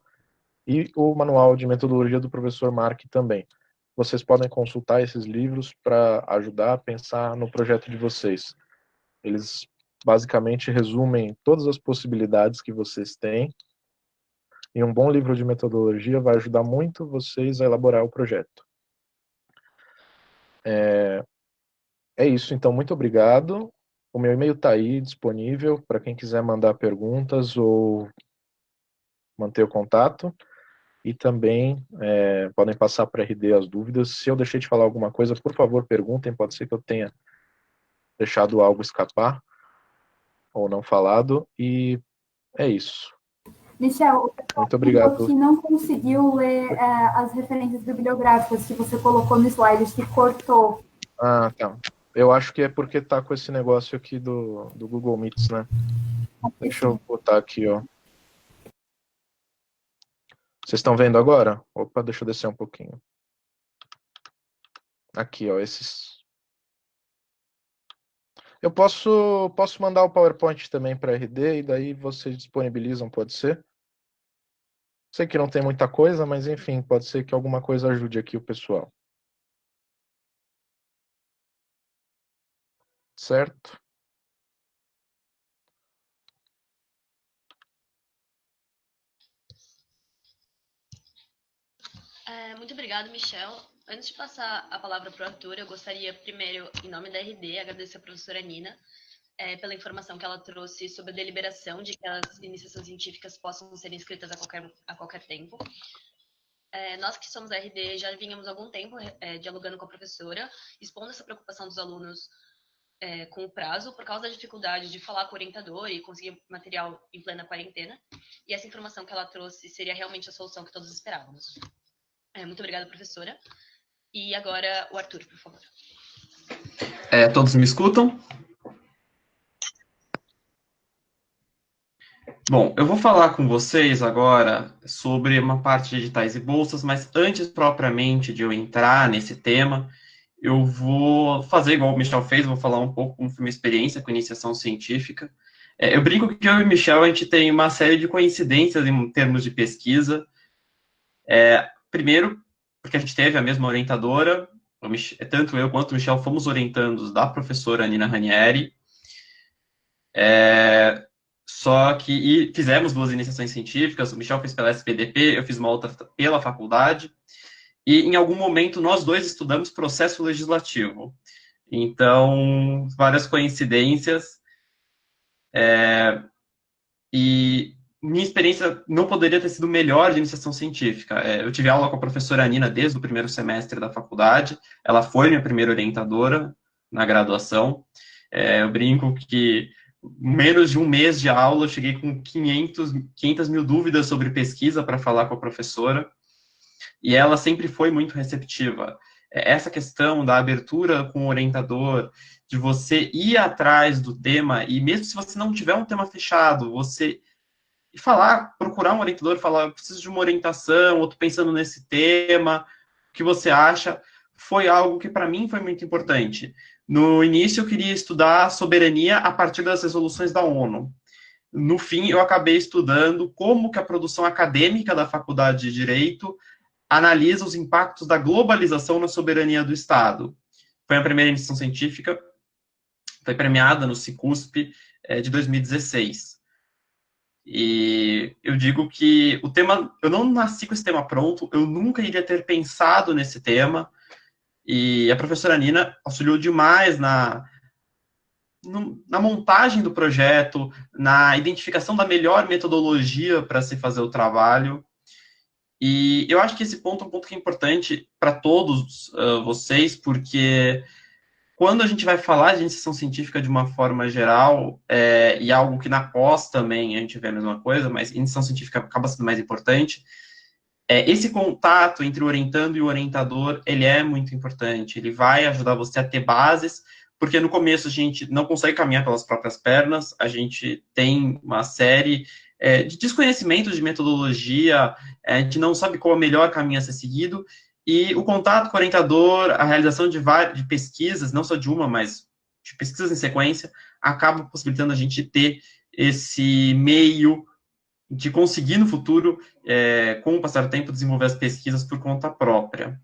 E o manual de metodologia do professor Mark também. Vocês podem consultar esses livros para ajudar a pensar no projeto de vocês. Eles basicamente resumem todas as possibilidades que vocês têm, e um bom livro de metodologia vai ajudar muito vocês a elaborar o projeto. É isso, então, muito obrigado. O meu e-mail está aí disponível para quem quiser mandar perguntas ou manter o contato. E também podem passar para a RD as dúvidas. Se eu deixei de falar alguma coisa, por favor, perguntem. Pode ser que eu tenha deixado algo escapar ou não falado. E é isso. Michel, o pessoal Muito obrigado. falou que não conseguiu ler as referências bibliográficas que você colocou no slide, que cortou. Ah, tá. Eu acho que é porque está com esse negócio aqui do Google Meets, né? Deixa eu botar aqui, ó. Vocês estão vendo agora? Opa, deixa eu descer um pouquinho. Aqui, ó, esses. Eu posso mandar o PowerPoint também para a RD e daí vocês disponibilizam, pode ser? Sei que não tem muita coisa, mas enfim, pode ser que alguma coisa ajude aqui o pessoal. Certo? Muito obrigada, Michel. Antes de passar a palavra para o Arthur, eu gostaria primeiro, em nome da RD, agradecer a professora Nina pela informação que ela trouxe sobre a deliberação de que as iniciações científicas possam ser inscritas a qualquer tempo. Nós que somos da RD já vínhamos há algum tempo dialogando com a professora, expondo essa preocupação dos alunos com o prazo, por causa da dificuldade de falar com o orientador e conseguir material em plena quarentena. E essa informação que ela trouxe seria realmente a solução que todos esperávamos. Muito obrigada, professora. E agora o Arthur, por favor. Todos me escutam? Bom, eu vou falar com vocês agora sobre uma parte de editais e bolsas, mas antes propriamente de eu entrar nesse tema, eu vou fazer igual o Michel fez, vou falar um pouco como foi minha experiência com iniciação científica. Eu brinco que eu e o Michel, a gente tem uma série de coincidências em termos de pesquisa. Primeiro, porque a gente teve a mesma orientadora, tanto eu quanto o Michel fomos orientandos da professora Nina Ranieri, e fizemos 2 iniciações científicas, o Michel fez pela SPDP, eu fiz uma outra pela faculdade, e em algum momento nós 2 estudamos processo legislativo. Então, várias coincidências, e minha experiência não poderia ter sido melhor de iniciação científica. Eu tive aula com a professora Nina desde o primeiro semestre da faculdade, ela foi minha primeira orientadora na graduação. Eu brinco que menos de um mês de aula, eu cheguei com 500 mil dúvidas sobre pesquisa para falar com a professora, e ela sempre foi muito receptiva. Essa questão da abertura com o orientador, de você ir atrás do tema, e mesmo se você não tiver um tema fechado, você falar, procurar um orientador, falar, eu preciso de uma orientação, ou estou pensando nesse tema, o que você acha, foi algo que para mim foi muito importante. No início eu queria estudar soberania a partir das resoluções da ONU. No fim, eu acabei estudando como que a produção acadêmica da Faculdade de Direito analisa os impactos da globalização na soberania do Estado. Foi a primeira iniciação científica, foi premiada no Cicusp de 2016. E eu digo que o tema, eu não nasci com esse tema pronto, eu nunca iria ter pensado nesse tema, e a professora Nina auxiliou demais na montagem do projeto, na identificação da melhor metodologia para se fazer o trabalho. E eu acho que esse ponto é um ponto que é importante para todos vocês, porque quando a gente vai falar de iniciação científica de uma forma geral, e algo que na pós também a gente vê a mesma coisa, mas iniciação científica acaba sendo mais importante, esse contato entre o orientando e o orientador, ele é muito importante, ele vai ajudar você a ter bases, porque no começo a gente não consegue caminhar pelas próprias pernas, a gente tem uma série de desconhecimento de metodologia, a gente não sabe qual é o melhor caminho a ser seguido, e o contato com o orientador, a realização de pesquisas, não só de uma, mas de pesquisas em sequência, acaba possibilitando a gente ter esse meio de conseguir no futuro, com o passar do tempo, desenvolver as pesquisas por conta própria.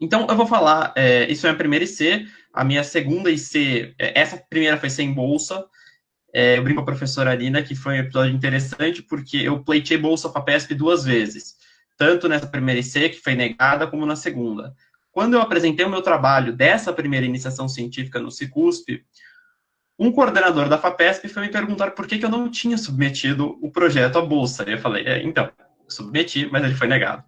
Então, eu vou falar, isso é a primeira IC, a minha segunda IC, essa primeira foi sem bolsa, eu brinco com a professora Arina, que foi um episódio interessante, porque eu pleitei bolsa FAPESP 2 vezes, tanto nessa primeira IC, que foi negada, como na segunda. Quando eu apresentei o meu trabalho dessa primeira iniciação científica no Cicusp, um coordenador da FAPESP foi me perguntar por que eu não tinha submetido o projeto à bolsa. E eu falei, então, submeti, mas ele foi negado.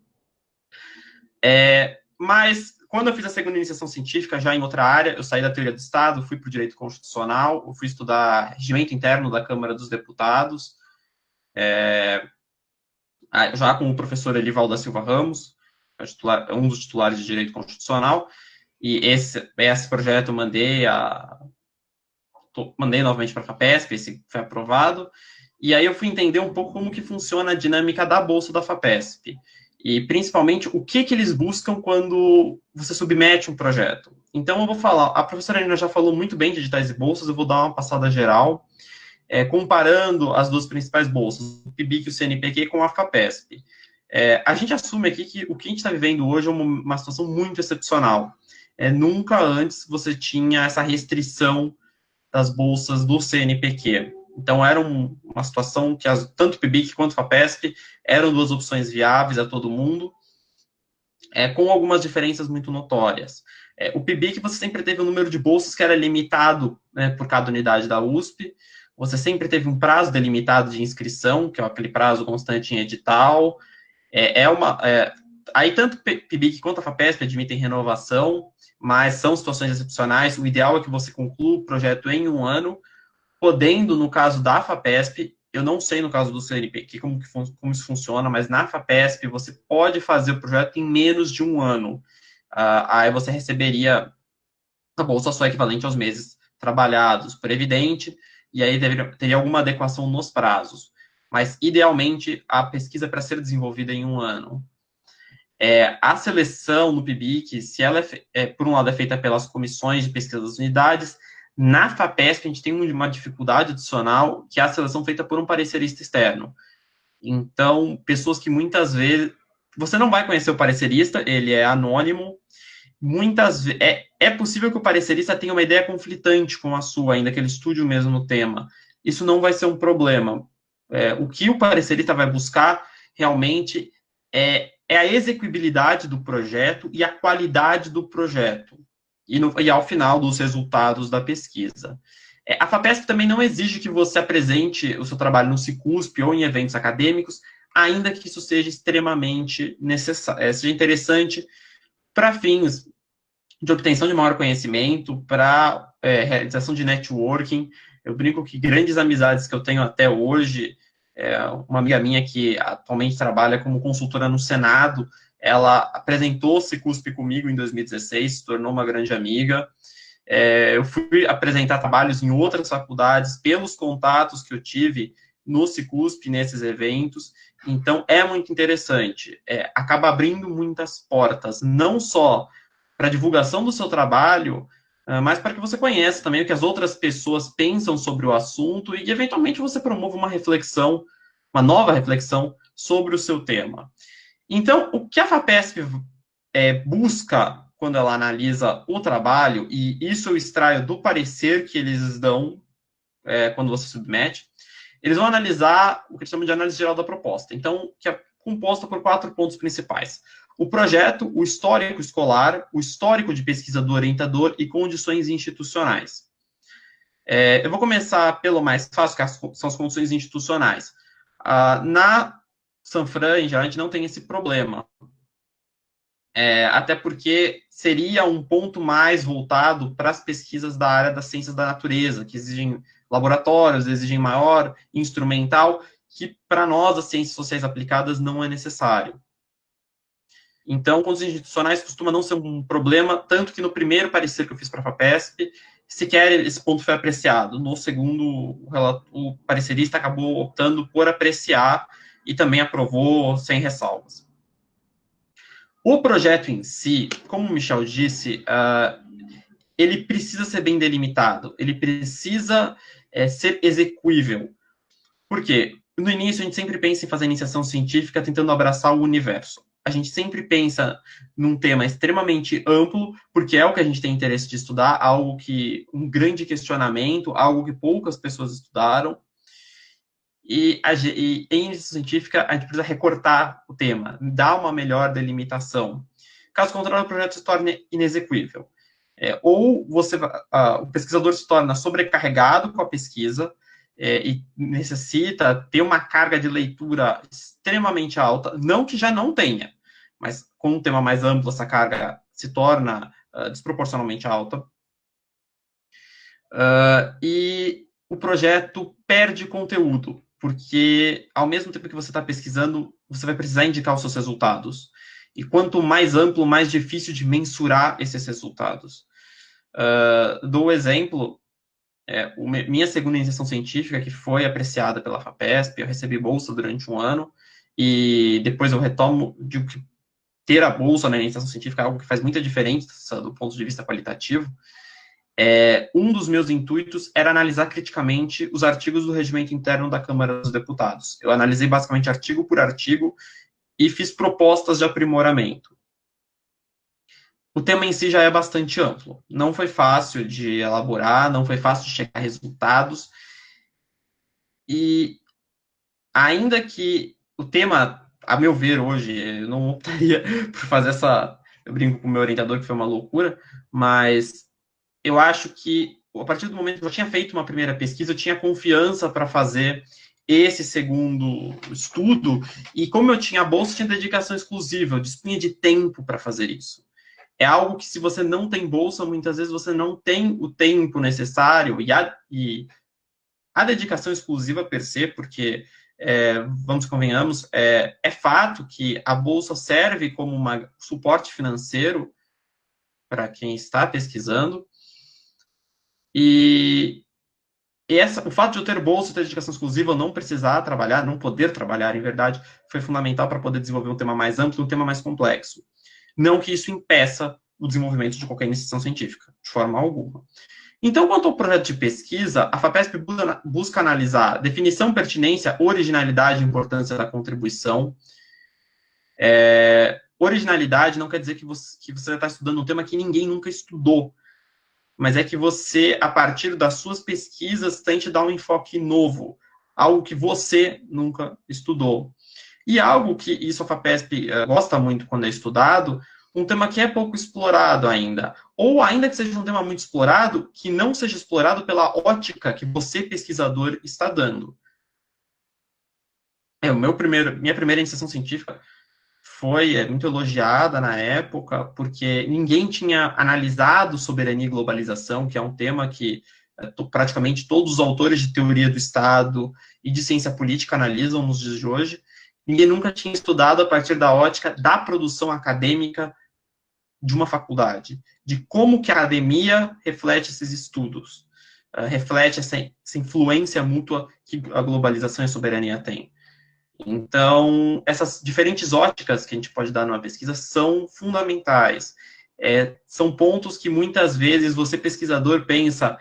Mas, quando eu fiz a segunda iniciação científica, já em outra área, eu saí da teoria do Estado, fui para o direito constitucional, eu fui estudar regimento interno da Câmara dos Deputados, já com o professor Elivaldo da Silva Ramos, um dos titulares de direito constitucional, e esse projeto eu mandei novamente para a FAPESP, esse foi aprovado, e aí eu fui entender um pouco como que funciona a dinâmica da bolsa da FAPESP, e principalmente o que eles buscam quando você submete um projeto. Então eu vou falar, a professora Nina já falou muito bem de editais e bolsas, eu vou dar uma passada geral, comparando as duas principais bolsas, o PIBIC e o CNPq, com a FAPESP. A gente assume aqui que o que a gente está vivendo hoje é uma situação muito excepcional. Nunca antes você tinha essa restrição das bolsas do CNPq. Então, era uma situação que tanto o PIBIC quanto a FAPESP eram duas opções viáveis a todo mundo, com algumas diferenças muito notórias. O PIBIC, você sempre teve um número de bolsas que era limitado, né, por cada unidade da USP, você sempre teve um prazo delimitado de inscrição, que é aquele prazo constante em edital. Aí, tanto o PIBIC quanto a FAPESP admitem renovação, mas são situações excepcionais. O ideal é que você conclua o projeto em 1 ano, podendo, no caso da FAPESP, eu não sei no caso do CNPq como isso funciona, mas na FAPESP você pode fazer o projeto em menos de 1 ano. Aí você receberia a bolsa só equivalente aos meses trabalhados, previdente, e aí teria alguma adequação nos prazos. Mas, idealmente, a pesquisa é para ser desenvolvida em 1 ano. A seleção no PIBIC, se ela, por um lado, é feita pelas comissões de pesquisa das unidades, na FAPESP a gente tem uma dificuldade adicional, que é a seleção feita por um parecerista externo. Então, pessoas que muitas vezes... Você não vai conhecer o parecerista, ele é anônimo. Muitas vezes... É possível que o parecerista tenha uma ideia conflitante com a sua, ainda que ele estude o mesmo tema. Isso não vai ser um problema. O que o parecerista vai buscar, realmente, é a execuibilidade do projeto e a qualidade do projeto. E ao final dos resultados da pesquisa. A FAPESP também não exige que você apresente o seu trabalho no Cicusp ou em eventos acadêmicos, ainda que isso seja extremamente necessário, seja interessante para fins de obtenção de maior conhecimento, para realização de networking. Eu brinco que grandes amizades que eu tenho até hoje, uma amiga minha que atualmente trabalha como consultora no Senado, ela apresentou o Cicusp comigo em 2016, se tornou uma grande amiga. Eu fui apresentar trabalhos em outras faculdades pelos contatos que eu tive no Cicusp, nesses eventos. Então, é muito interessante. Acaba abrindo muitas portas, não só para a divulgação do seu trabalho, mas para que você conheça também o que as outras pessoas pensam sobre o assunto e, eventualmente, você promova uma reflexão, uma nova reflexão sobre o seu tema. Então, o que a FAPESP busca quando ela analisa o trabalho, e isso eu extraio do parecer que eles dão quando você submete, eles vão analisar o que eles chamam de análise geral da proposta. Então, que é composta por 4 pontos principais. O projeto, o histórico escolar, o histórico de pesquisa do orientador e condições institucionais. Eu vou começar pelo mais fácil, que são as condições institucionais. Na Sanfran, em geral, a gente não tem esse problema. Até porque seria um ponto mais voltado para as pesquisas da área das ciências da natureza, que exigem laboratórios, exigem maior instrumental, que para nós, as ciências sociais aplicadas, não é necessário. Então, condições institucionais costuma não ser um problema, tanto que no primeiro parecer que eu fiz para a FAPESP, sequer esse ponto foi apreciado. No segundo, o parecerista acabou optando por apreciar e também aprovou sem ressalvas. O projeto em si, como o Michel disse, ele precisa ser bem delimitado, ele precisa ser execuível. Por quê? No início, a gente sempre pensa em fazer iniciação científica tentando abraçar o universo. A gente sempre pensa num tema extremamente amplo, porque é o que a gente tem interesse de estudar, algo que, um grande questionamento, algo que poucas pessoas estudaram. E em iniciação científica, a gente precisa recortar o tema, dar uma melhor delimitação. Caso contrário, o projeto se torne inexequível. Ou o pesquisador se torna sobrecarregado com a pesquisa e necessita ter uma carga de leitura extremamente alta, não que já não tenha, mas com um tema mais amplo, essa carga se torna desproporcionalmente alta. E o projeto perde conteúdo, porque ao mesmo tempo que você está pesquisando, você vai precisar indicar os seus resultados. E quanto mais amplo, mais difícil de mensurar esses resultados. Dou o exemplo, minha segunda iniciação científica, que foi apreciada pela FAPESP, eu recebi bolsa durante um ano, e depois eu retomo de que ter a bolsa na iniciação científica é algo que faz muita diferença do ponto de vista qualitativo. Um dos meus intuitos era analisar criticamente os artigos do regimento interno da Câmara dos Deputados. Eu analisei basicamente artigo por artigo e fiz propostas de aprimoramento. O tema em si já é bastante amplo. Não foi fácil de elaborar, não foi fácil de chegar a resultados. E ainda que o tema, a meu ver, hoje, eu não optaria por fazer essa... Eu brinco com o meu orientador que foi uma loucura, mas eu acho que, a partir do momento que eu tinha feito uma primeira pesquisa, eu tinha confiança para fazer esse segundo estudo, e como eu tinha a bolsa, eu tinha dedicação exclusiva, eu dispunha de tempo para fazer isso. É algo que, se você não tem bolsa, muitas vezes você não tem o tempo necessário e a dedicação exclusiva per se, porque, vamos convenhamos, é fato que a bolsa serve como um suporte financeiro para quem está pesquisando, e o fato de eu ter bolsa, ter dedicação exclusiva, eu não precisar trabalhar, não poder trabalhar, em verdade, foi fundamental para poder desenvolver um tema mais amplo, um tema mais complexo. Não que isso impeça o desenvolvimento de qualquer iniciação científica, de forma alguma. Então, quanto ao projeto de pesquisa, a FAPESP busca analisar definição, pertinência, originalidade e importância da contribuição. Originalidade não quer dizer que você está estudando um tema que ninguém nunca estudou, mas é que você, a partir das suas pesquisas, tente dar um enfoque novo, algo que você nunca estudou. E algo que isso a FAPESP gosta muito quando é estudado, um tema que é pouco explorado ainda, ou ainda que seja um tema muito explorado, que não seja explorado pela ótica que você, pesquisador, está dando. Minha primeira iniciação científica foi muito elogiada na época, porque ninguém tinha analisado soberania e globalização, que é um tema que praticamente todos os autores de teoria do Estado e de ciência política analisam nos dias de hoje. Ninguém nunca tinha estudado a partir da ótica da produção acadêmica de uma faculdade, de como que a academia reflete esses estudos, reflete essa influência mútua que a globalização e a soberania têm. Então, essas diferentes óticas que a gente pode dar numa pesquisa são fundamentais. São pontos que muitas vezes você, pesquisador, pensa,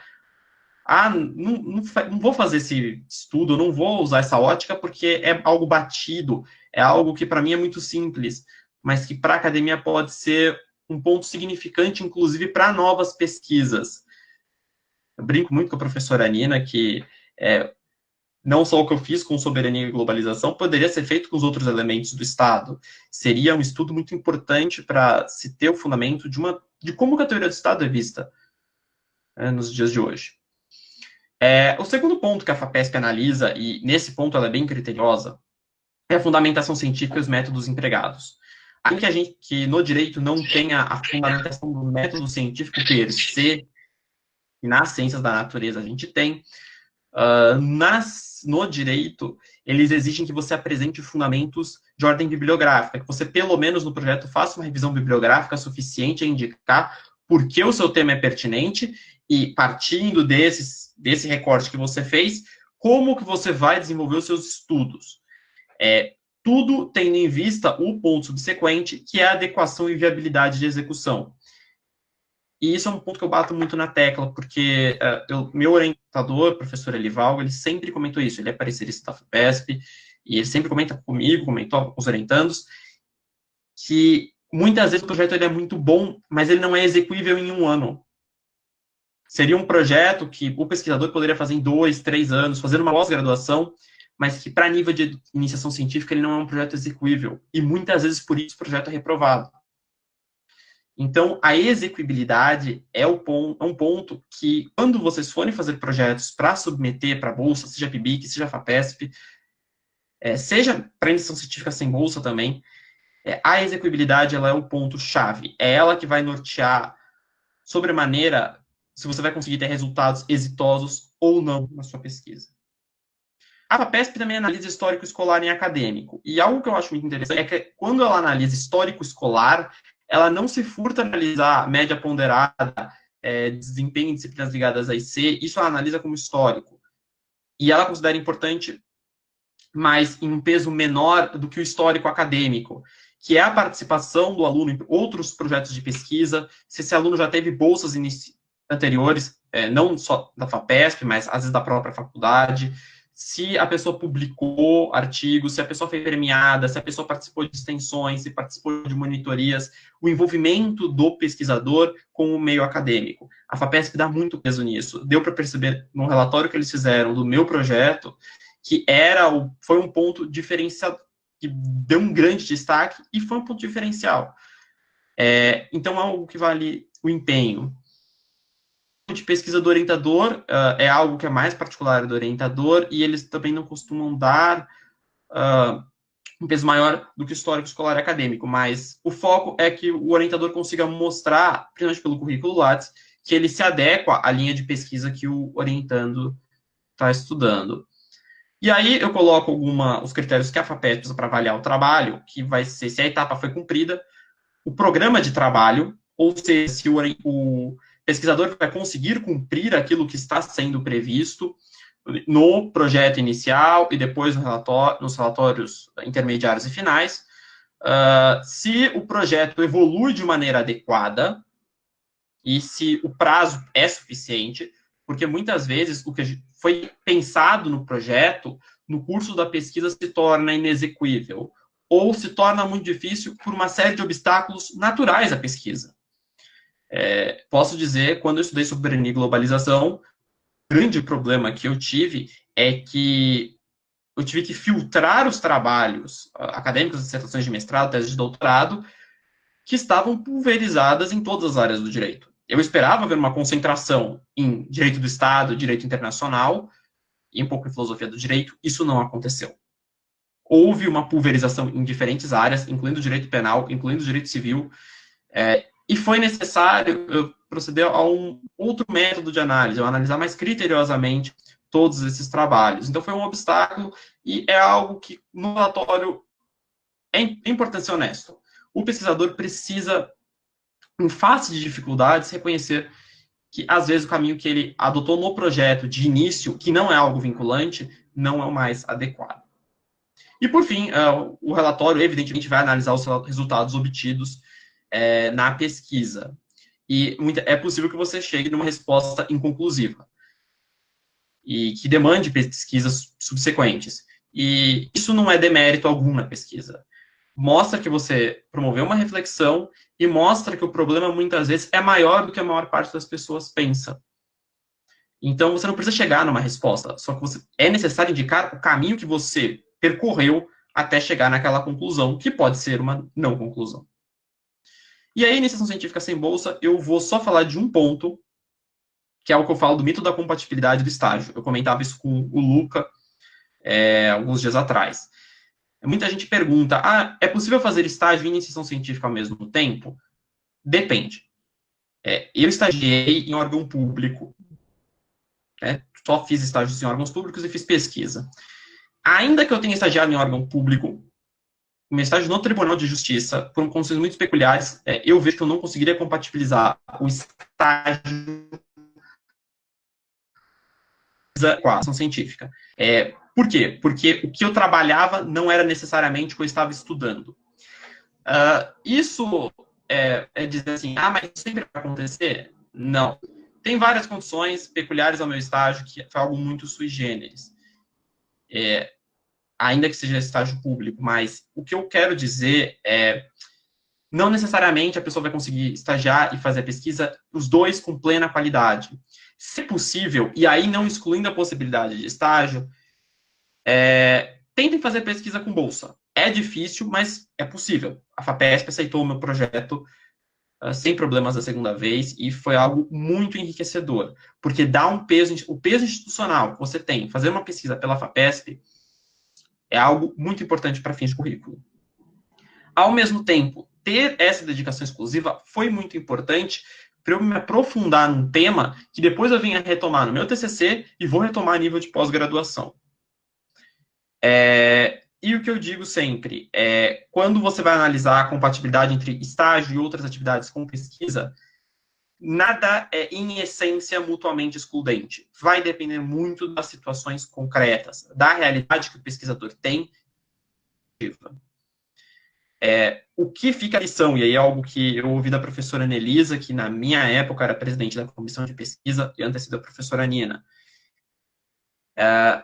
não vou fazer esse estudo, não vou usar essa ótica porque é algo batido, é algo que para mim é muito simples, mas que para a academia pode ser um ponto significante, inclusive para novas pesquisas. Eu brinco muito com a professora Nina, que não só o que eu fiz com soberania e globalização poderia ser feito com os outros elementos do Estado. Seria um estudo muito importante para se ter o fundamento de como que a teoria do Estado é vista nos dias de hoje. O segundo ponto que a FAPESP analisa, e nesse ponto ela é bem criteriosa, é a fundamentação científica e os métodos empregados. Ainda que no direito não tenha a fundamentação do método científico per se, e nas ciências da natureza a gente tem, no direito, eles exigem que você apresente fundamentos de ordem bibliográfica, que você, pelo menos no projeto, faça uma revisão bibliográfica suficiente a indicar por que o seu tema é pertinente e, partindo desse recorte que você fez, como que você vai desenvolver os seus estudos. Tudo tendo em vista o ponto subsequente, que é a adequação e viabilidade de execução. E isso é um ponto que eu bato muito na tecla, porque meu orientador, professor Elivaldo, ele sempre comentou isso, ele é parecerista da FAPESP, e ele sempre comenta comigo, comentou com os orientandos, que muitas vezes o projeto ele é muito bom, mas ele não é execuível em 1 ano. Seria um projeto que o pesquisador poderia fazer em 2, 3 anos, fazer uma pós-graduação, mas que para nível de iniciação científica ele não é um projeto execuível, e muitas vezes por isso o projeto é reprovado. Então, a execuibilidade é um ponto que, quando vocês forem fazer projetos para submeter para a bolsa, seja PIBIC, seja FAPESP, seja para iniciação científica sem bolsa também, a execuibilidade ela é o ponto-chave. É ela que vai nortear, sobremaneira, se você vai conseguir ter resultados exitosos ou não na sua pesquisa. A FAPESP também analisa histórico escolar e acadêmico. E algo que eu acho muito interessante é que, quando ela analisa histórico escolar, ela não se furta a analisar média ponderada, desempenho em disciplinas ligadas a IC, isso ela analisa como histórico. E ela considera importante, mas em um peso menor do que o histórico acadêmico, que é a participação do aluno em outros projetos de pesquisa, se esse aluno já teve bolsas anteriores, não só da FAPESP, mas às vezes da própria faculdade, se a pessoa publicou artigos, se a pessoa foi premiada, se a pessoa participou de extensões, se participou de monitorias, o envolvimento do pesquisador com o meio acadêmico. A FAPESP dá muito peso nisso. Deu para perceber no relatório que eles fizeram do meu projeto que foi um ponto diferenciado, que deu um grande destaque e foi um ponto diferencial. Então, é algo que vale o empenho. De pesquisa do orientador é algo que é mais particular do orientador, e eles também não costumam dar um peso maior do que o histórico escolar e acadêmico, mas o foco é que o orientador consiga mostrar, principalmente pelo currículo Lattes, que ele se adequa à linha de pesquisa que o orientando está estudando. E aí eu coloco os critérios que a FAPESP usa para avaliar o trabalho, que vai ser se a etapa foi cumprida, o programa de trabalho, ou seja, se o pesquisador vai conseguir cumprir aquilo que está sendo previsto no projeto inicial e depois nos relatórios intermediários e finais, se o projeto evolui de maneira adequada e se o prazo é suficiente, porque muitas vezes o que foi pensado no projeto, no curso da pesquisa, se torna inexequível ou se torna muito difícil por uma série de obstáculos naturais à pesquisa. Posso dizer, quando eu estudei soberania e globalização, o grande problema que eu tive é que eu tive que filtrar os trabalhos acadêmicos, dissertações de mestrado, tese de doutorado, que estavam pulverizadas em todas as áreas do direito. Eu esperava ver uma concentração em direito do Estado, direito internacional, e um pouco em filosofia do direito. Isso não aconteceu. Houve uma pulverização em diferentes áreas, incluindo o direito penal, incluindo o direito civil, e foi necessário eu proceder a um outro método de análise, eu analisar mais criteriosamente todos esses trabalhos. Então, foi um obstáculo e é algo que, no relatório, é importante ser honesto. O pesquisador precisa, em face de dificuldades, reconhecer que, às vezes, o caminho que ele adotou no projeto de início, que não é algo vinculante, não é o mais adequado. E, por fim, o relatório, evidentemente, vai analisar os resultados obtidos na pesquisa. E é possível que você chegue numa resposta inconclusiva e que demande pesquisas subsequentes. E isso não é demérito algum na pesquisa. Mostra que você promoveu uma reflexão e mostra que o problema, muitas vezes, é maior do que a maior parte das pessoas pensa. Então, você não precisa chegar numa resposta, só que é necessário indicar o caminho que você percorreu até chegar naquela conclusão, que pode ser uma não conclusão. E aí, iniciação científica sem bolsa, eu vou só falar de um ponto, que é o que eu falo do mito da compatibilidade do estágio. Eu comentava isso com o Luca alguns dias atrás. Muita gente pergunta, é possível fazer estágio e iniciação científica ao mesmo tempo? Depende. Eu estagiei em órgão público, só fiz estágios em órgãos públicos e fiz pesquisa. Ainda que eu tenha estagiado em órgão público, o meu estágio no Tribunal de Justiça, por condições muito peculiares, eu vejo que eu não conseguiria compatibilizar o estágio com a ação científica. Por quê? Porque o que eu trabalhava não era necessariamente o que eu estava estudando. Isso é dizer assim, mas isso sempre vai acontecer? Não. Tem várias condições peculiares ao meu estágio, que foi algo muito sui generis. Ainda que seja estágio público, mas o que eu quero dizer não necessariamente a pessoa vai conseguir estagiar e fazer a pesquisa, os dois com plena qualidade. Se possível, e aí não excluindo a possibilidade de estágio, tentem fazer pesquisa com bolsa. É difícil, mas é possível. A FAPESP aceitou o meu projeto sem problemas da segunda vez, e foi algo muito enriquecedor, porque dá o peso institucional que você tem. Fazer uma pesquisa pela FAPESP é algo muito importante para fins de currículo. Ao mesmo tempo, ter essa dedicação exclusiva foi muito importante para eu me aprofundar num tema que depois eu venha retomar no meu TCC e vou retomar a nível de pós-graduação. E o que eu digo sempre quando você vai analisar a compatibilidade entre estágio e outras atividades com pesquisa, nada é, em essência, mutuamente excludente. Vai depender muito das situações concretas, da realidade que o pesquisador tem. O que fica a lição, e aí é algo que eu ouvi da professora Nelisa, que na minha época era presidente da comissão de pesquisa, e antes da professora Nina.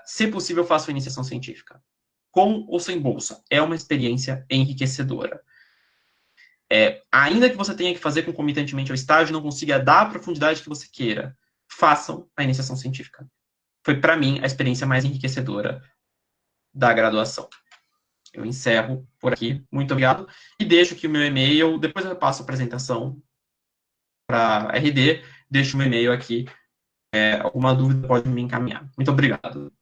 Se possível, faça a iniciação científica. Com ou sem bolsa. É uma experiência enriquecedora. Ainda que você tenha que fazer concomitantemente ao estágio, não consiga dar a profundidade que você queira, façam a iniciação científica. Foi, para mim, a experiência mais enriquecedora da graduação. Eu encerro por aqui. Muito obrigado. E deixo aqui o meu e-mail. Depois eu passo a apresentação para RD. Deixo o meu e-mail aqui. Alguma dúvida pode me encaminhar. Muito obrigado.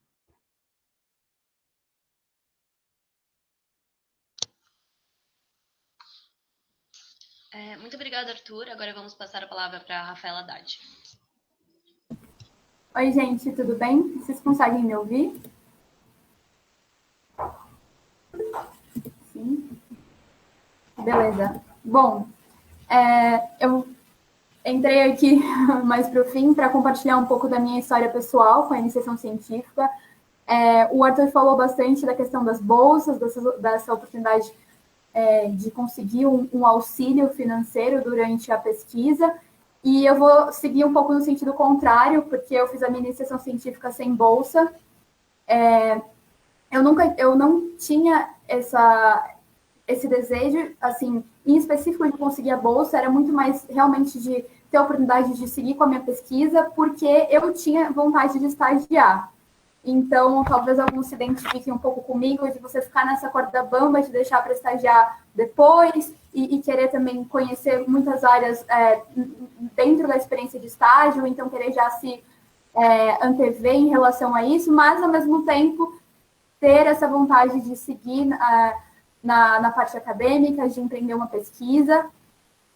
Muito obrigada, Arthur. Agora vamos passar a palavra para a Rafaela Haddad. Oi, gente, tudo bem? Vocês conseguem me ouvir? Sim. Beleza. Bom, eu entrei aqui mais para o fim para compartilhar um pouco da minha história pessoal com a iniciação científica. O Arthur falou bastante da questão das bolsas, dessa oportunidade de conseguir um auxílio financeiro durante a pesquisa, e eu vou seguir um pouco no sentido contrário, porque eu fiz a minha iniciação científica sem bolsa. Eu não tinha esse desejo, assim, em específico de conseguir a bolsa, era muito mais realmente de ter a oportunidade de seguir com a minha pesquisa, porque eu tinha vontade de estagiar. Então, talvez alguns se identifiquem um pouco comigo, de você ficar nessa corda bamba, de deixar para estagiar depois, e querer também conhecer muitas áreas dentro da experiência de estágio, então querer já se antever em relação a isso, mas, ao mesmo tempo, ter essa vontade de seguir na parte acadêmica, de empreender uma pesquisa,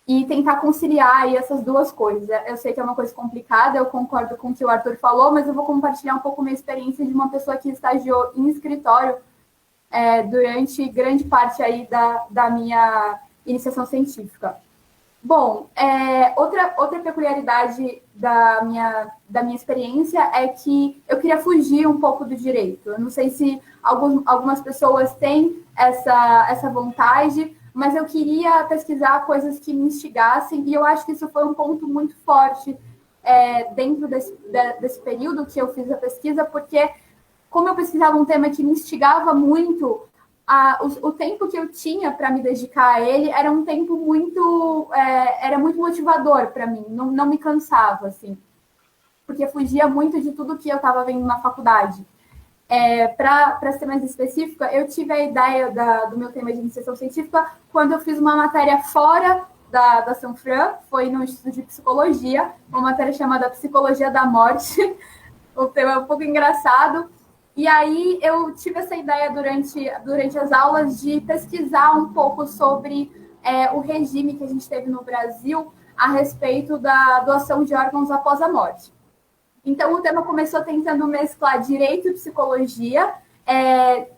e tentar conciliar aí essas duas coisas. Eu sei que é uma coisa complicada, eu concordo com o que o Arthur falou, mas eu vou compartilhar um pouco minha experiência de uma pessoa que estagiou em escritório durante grande parte aí da minha iniciação científica. Bom, outra peculiaridade da minha experiência é que eu queria fugir um pouco do direito. Eu não sei se algumas pessoas têm essa vontade, mas eu queria pesquisar coisas que me instigassem, e eu acho que isso foi um ponto muito forte dentro desse período que eu fiz a pesquisa, porque como eu pesquisava um tema que me instigava muito, o tempo que eu tinha para me dedicar a ele era um tempo era muito motivador para mim, não me cansava, assim, porque fugia muito de tudo que eu estava vendo na faculdade. Para ser mais específica, eu tive a ideia do meu tema de iniciação científica quando eu fiz uma matéria fora da Sanfran, foi no Instituto de Psicologia, uma matéria chamada Psicologia da Morte. O tema é um pouco engraçado. E aí eu tive essa ideia durante as aulas de pesquisar um pouco sobre o regime que a gente teve no Brasil a respeito da doação de órgãos após a morte. Então, o tema começou tentando mesclar direito e psicologia,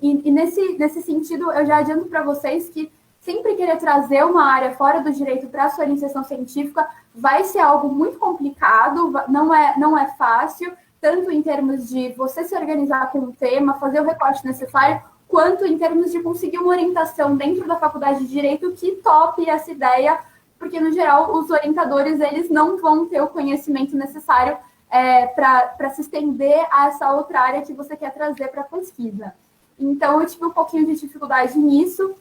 e nesse sentido, eu já adianto para vocês que sempre querer trazer uma área fora do direito para a sua iniciação científica vai ser algo muito complicado, não é fácil, tanto em termos de você se organizar com o tema, fazer o recorte necessário, quanto em termos de conseguir uma orientação dentro da faculdade de Direito que tope essa ideia, porque, no geral, os orientadores eles não vão ter o conhecimento necessário para se estender a essa outra área que você quer trazer para a pesquisa. Então, eu tive um pouquinho de dificuldade nisso,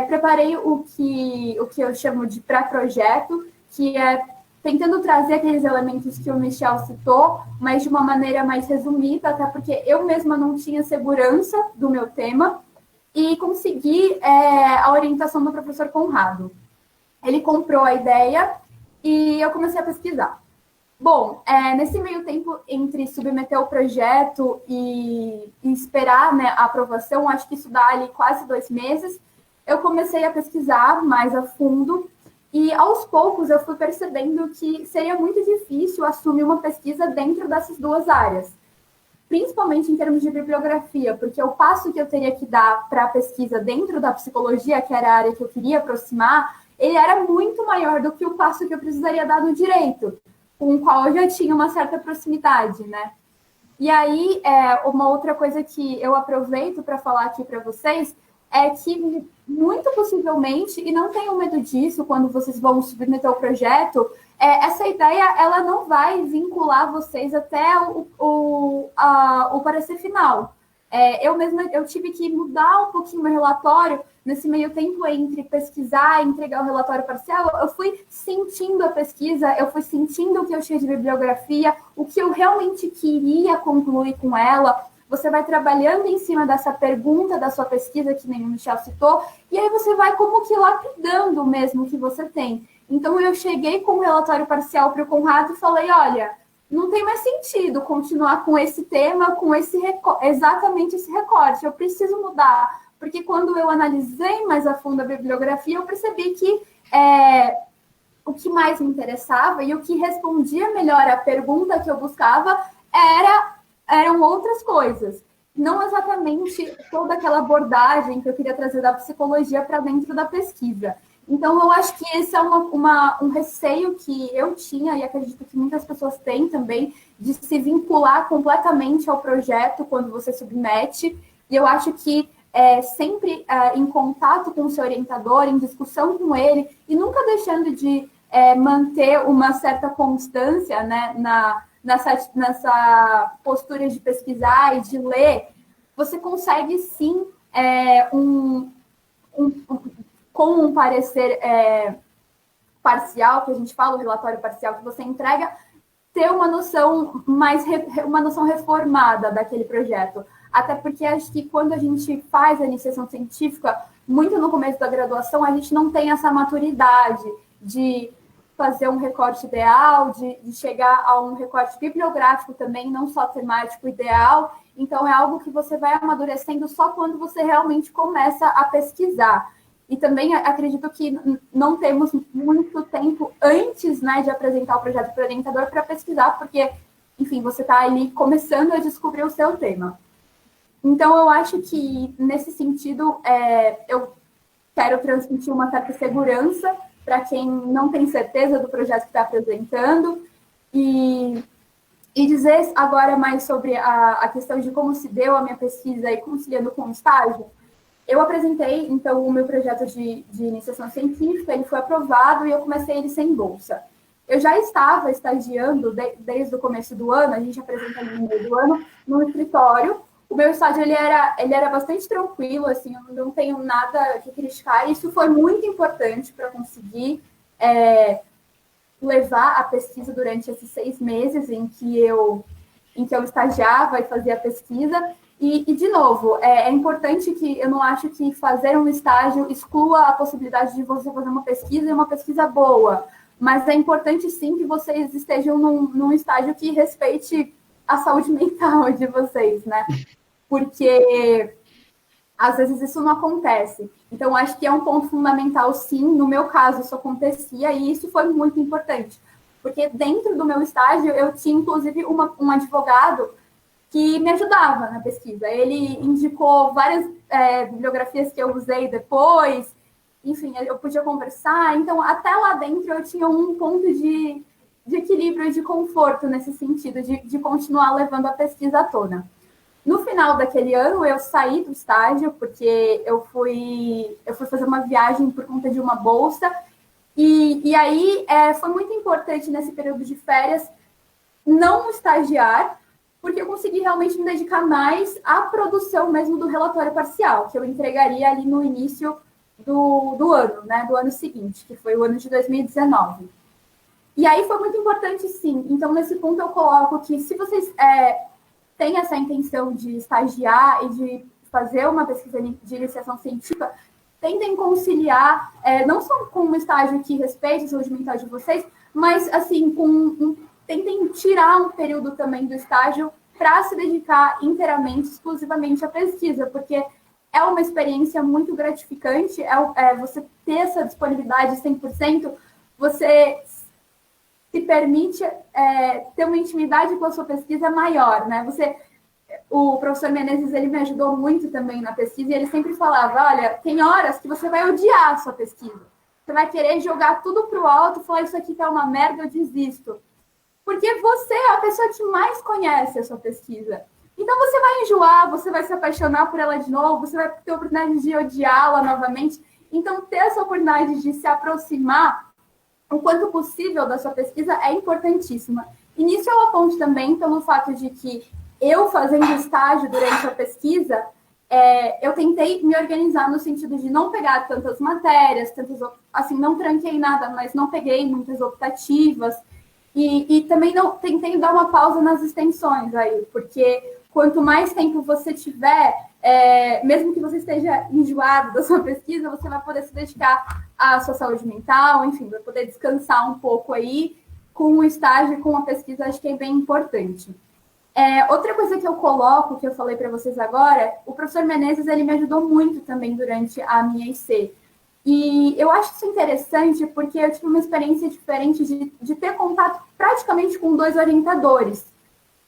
preparei o que eu chamo de pré-projeto, que é tentando trazer aqueles elementos que o Michel citou, mas de uma maneira mais resumida, até porque eu mesma não tinha segurança do meu tema, e consegui a orientação do professor Conrado. Ele comprou a ideia e eu comecei a pesquisar. Bom, nesse meio tempo, entre submeter o projeto e esperar, né, a aprovação, acho que isso dá ali quase 2 meses, eu comecei a pesquisar mais a fundo, e aos poucos eu fui percebendo que seria muito difícil assumir uma pesquisa dentro dessas duas áreas, principalmente em termos de bibliografia, porque o passo que eu teria que dar para a pesquisa dentro da psicologia, que era a área que eu queria aproximar, ele era muito maior do que o passo que eu precisaria dar no direito, com o qual eu já tinha uma certa proximidade, né? E aí, uma outra coisa que eu aproveito para falar aqui para vocês é que, muito possivelmente, e não tenham medo disso quando vocês vão submeter o projeto, essa ideia ela não vai vincular vocês até o parecer final. Eu tive que mudar um pouquinho meu relatório nesse meio tempo entre pesquisar e entregar o relatório parcial. Eu fui sentindo a pesquisa, eu fui sentindo o que eu tinha de bibliografia, o que eu realmente queria concluir com ela. Você vai trabalhando em cima dessa pergunta da sua pesquisa, que nem o Michel citou, e aí você vai como que lapidando mesmo o que você tem. Então, eu cheguei com o relatório parcial para o Conrado e falei, olha, não tem mais sentido continuar com esse tema, com exatamente esse recorte, eu preciso mudar. Porque quando eu analisei mais a fundo a bibliografia, eu percebi que o que mais me interessava e o que respondia melhor à pergunta que eu buscava eram outras coisas. Não exatamente toda aquela abordagem que eu queria trazer da psicologia para dentro da pesquisa. Então, eu acho que esse é um receio que eu tinha, e acredito que muitas pessoas têm também, de se vincular completamente ao projeto quando você submete. E eu acho que sempre em contato com o seu orientador, em discussão com ele, e nunca deixando de manter uma certa constância, né, nessa postura de pesquisar e de ler, você consegue sim, com um parecer parcial, que a gente fala, o relatório parcial que você entrega, ter uma noção uma noção reformada daquele projeto. Até porque acho que quando a gente faz a iniciação científica, muito no começo da graduação, a gente não tem essa maturidade de fazer um recorte ideal, de chegar a um recorte bibliográfico também, não só temático ideal. Então, é algo que você vai amadurecendo só quando você realmente começa a pesquisar. E também acredito que não temos muito tempo antes, né, de apresentar o projeto para o orientador para pesquisar, porque, enfim, você está ali começando a descobrir o seu tema. Então, eu acho que, nesse sentido, eu quero transmitir uma certa segurança para quem não tem certeza do projeto que está apresentando e dizer agora mais sobre a questão de como se deu a minha pesquisa e conciliando com o estágio. Eu apresentei, então, o meu projeto de iniciação científica, ele foi aprovado e eu comecei ele sem bolsa. Eu já estava estagiando desde o começo do ano, a gente apresenta no meio do ano, no escritório. O meu estágio ele era bastante tranquilo, assim, eu não tenho nada que criticar. Isso foi muito importante para conseguir levar a pesquisa durante esses 6 meses em que eu estagiava e fazia a pesquisa. E de novo, é importante que eu não acho que fazer um estágio exclua a possibilidade de você fazer uma pesquisa e uma pesquisa boa, mas é importante sim que vocês estejam num estágio que respeite a saúde mental de vocês, né? Porque às vezes isso não acontece. Então, acho que é um ponto fundamental, sim. No meu caso, isso acontecia e isso foi muito importante. Porque dentro do meu estágio, eu tinha, inclusive, um advogado que me ajudava na pesquisa. Ele indicou várias bibliografias que eu usei depois. Enfim, eu podia conversar. Então, até lá dentro, eu tinha um ponto de equilíbrio e de conforto nesse sentido, de continuar levando a pesquisa à tona. No final daquele ano, eu saí do estágio, porque eu fui fazer uma viagem por conta de uma bolsa, e aí foi muito importante nesse período de férias não estagiar, porque eu consegui realmente me dedicar mais à produção mesmo do relatório parcial, que eu entregaria ali no início do ano, né, do ano seguinte, que foi o ano de 2019. E aí foi muito importante, sim. Então, nesse ponto, eu coloco que se vocês tem essa intenção de estagiar e de fazer uma pesquisa de iniciação científica, tentem conciliar, não só com um estágio que respeite a saúde mental de vocês, mas, assim, tentem tirar um período também do estágio para se dedicar inteiramente, exclusivamente à pesquisa, porque é uma experiência muito gratificante, você ter essa disponibilidade 100%, você se permite ter uma intimidade com a sua pesquisa maior, né? O professor Menezes, ele me ajudou muito também na pesquisa, e ele sempre falava, olha, tem horas que você vai odiar a sua pesquisa. Você vai querer jogar tudo pro alto, falar, isso aqui tá uma merda, eu desisto. Porque você é a pessoa que mais conhece a sua pesquisa. Então você vai enjoar, você vai se apaixonar por ela de novo, você vai ter a oportunidade de odiá-la novamente. Então, ter essa oportunidade de se aproximar o quanto possível da sua pesquisa é importantíssima. E nisso eu aponto também pelo fato de que eu, fazendo estágio durante a pesquisa, eu tentei me organizar no sentido de não pegar tantas matérias, assim, não tranquei nada, mas não peguei muitas optativas, e também tentei dar uma pausa nas extensões aí, porque quanto mais tempo você tiver, mesmo que você esteja enjoado da sua pesquisa, você vai poder se dedicar à sua saúde mental, enfim, vai poder descansar um pouco aí com o estágio e com a pesquisa, acho que é bem importante. Outra coisa que eu coloco, que eu falei para vocês agora, o professor Menezes, ele me ajudou muito também durante a minha IC. E eu acho isso interessante porque eu tive uma experiência diferente de ter contato praticamente com 2 orientadores.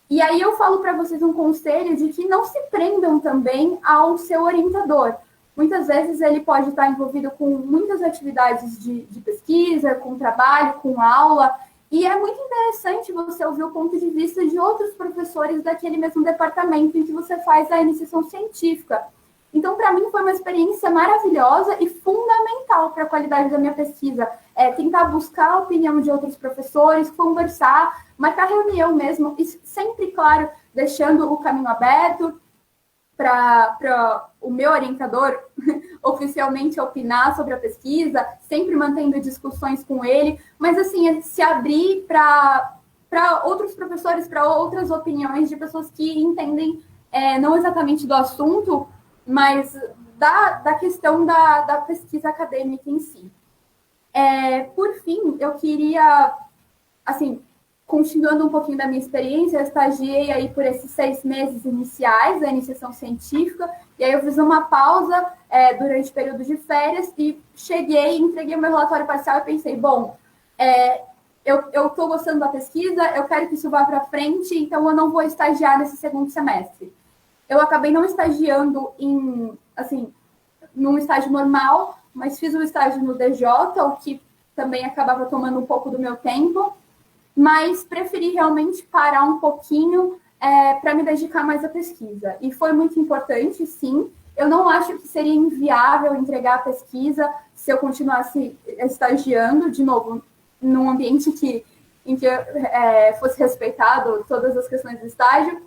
E aí eu falo para vocês um conselho de que não se prendam também ao seu orientador. Muitas vezes ele pode estar envolvido com muitas atividades de pesquisa, com trabalho, com aula, e é muito interessante você ouvir o ponto de vista de outros professores daquele mesmo departamento em que você faz a iniciação científica. Então, para mim, foi uma experiência maravilhosa e fundamental para a qualidade da minha pesquisa. Tentar buscar a opinião de outros professores, conversar, marcar reunião mesmo, e sempre, claro, deixando o caminho aberto para o meu orientador oficialmente opinar sobre a pesquisa, sempre mantendo discussões com ele, mas, assim, se abrir para para outros professores, para outras opiniões de pessoas que entendem não exatamente do assunto, mas da questão da pesquisa acadêmica em si. Por fim, eu queria, assim, continuando um pouquinho da minha experiência, eu estagiei aí por esses 6 meses iniciais da iniciação científica, e aí eu fiz uma pausa durante o período de férias e cheguei, entreguei o meu relatório parcial e pensei, bom, eu estou gostando da pesquisa, eu quero que isso vá para frente, então eu não vou estagiar nesse segundo semestre. Eu acabei não estagiando num estágio normal, mas fiz um estágio no DJ, o que também acabava tomando um pouco do meu tempo, mas preferi realmente parar um pouquinho para me dedicar mais à pesquisa. E foi muito importante, sim. Eu não acho que seria inviável entregar a pesquisa se eu continuasse estagiando, de novo, num ambiente em que fosse respeitado todas as questões do estágio,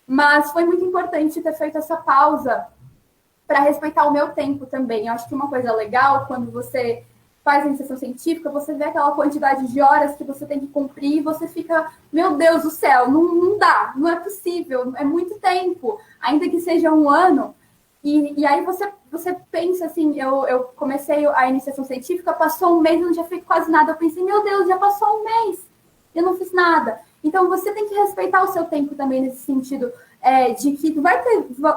mas foi muito importante ter feito essa pausa para respeitar o meu tempo também. Eu acho que uma coisa legal, quando você faz a iniciação científica, você vê aquela quantidade de horas que você tem que cumprir e você fica, meu Deus do céu, não dá, não é possível, é muito tempo, ainda que seja um ano. E aí você pensa assim, eu comecei a iniciação científica, passou um mês, eu não tinha feito quase nada, eu pensei, meu Deus, já passou um mês, eu não fiz nada. Então, você tem que respeitar o seu tempo também nesse sentido, de que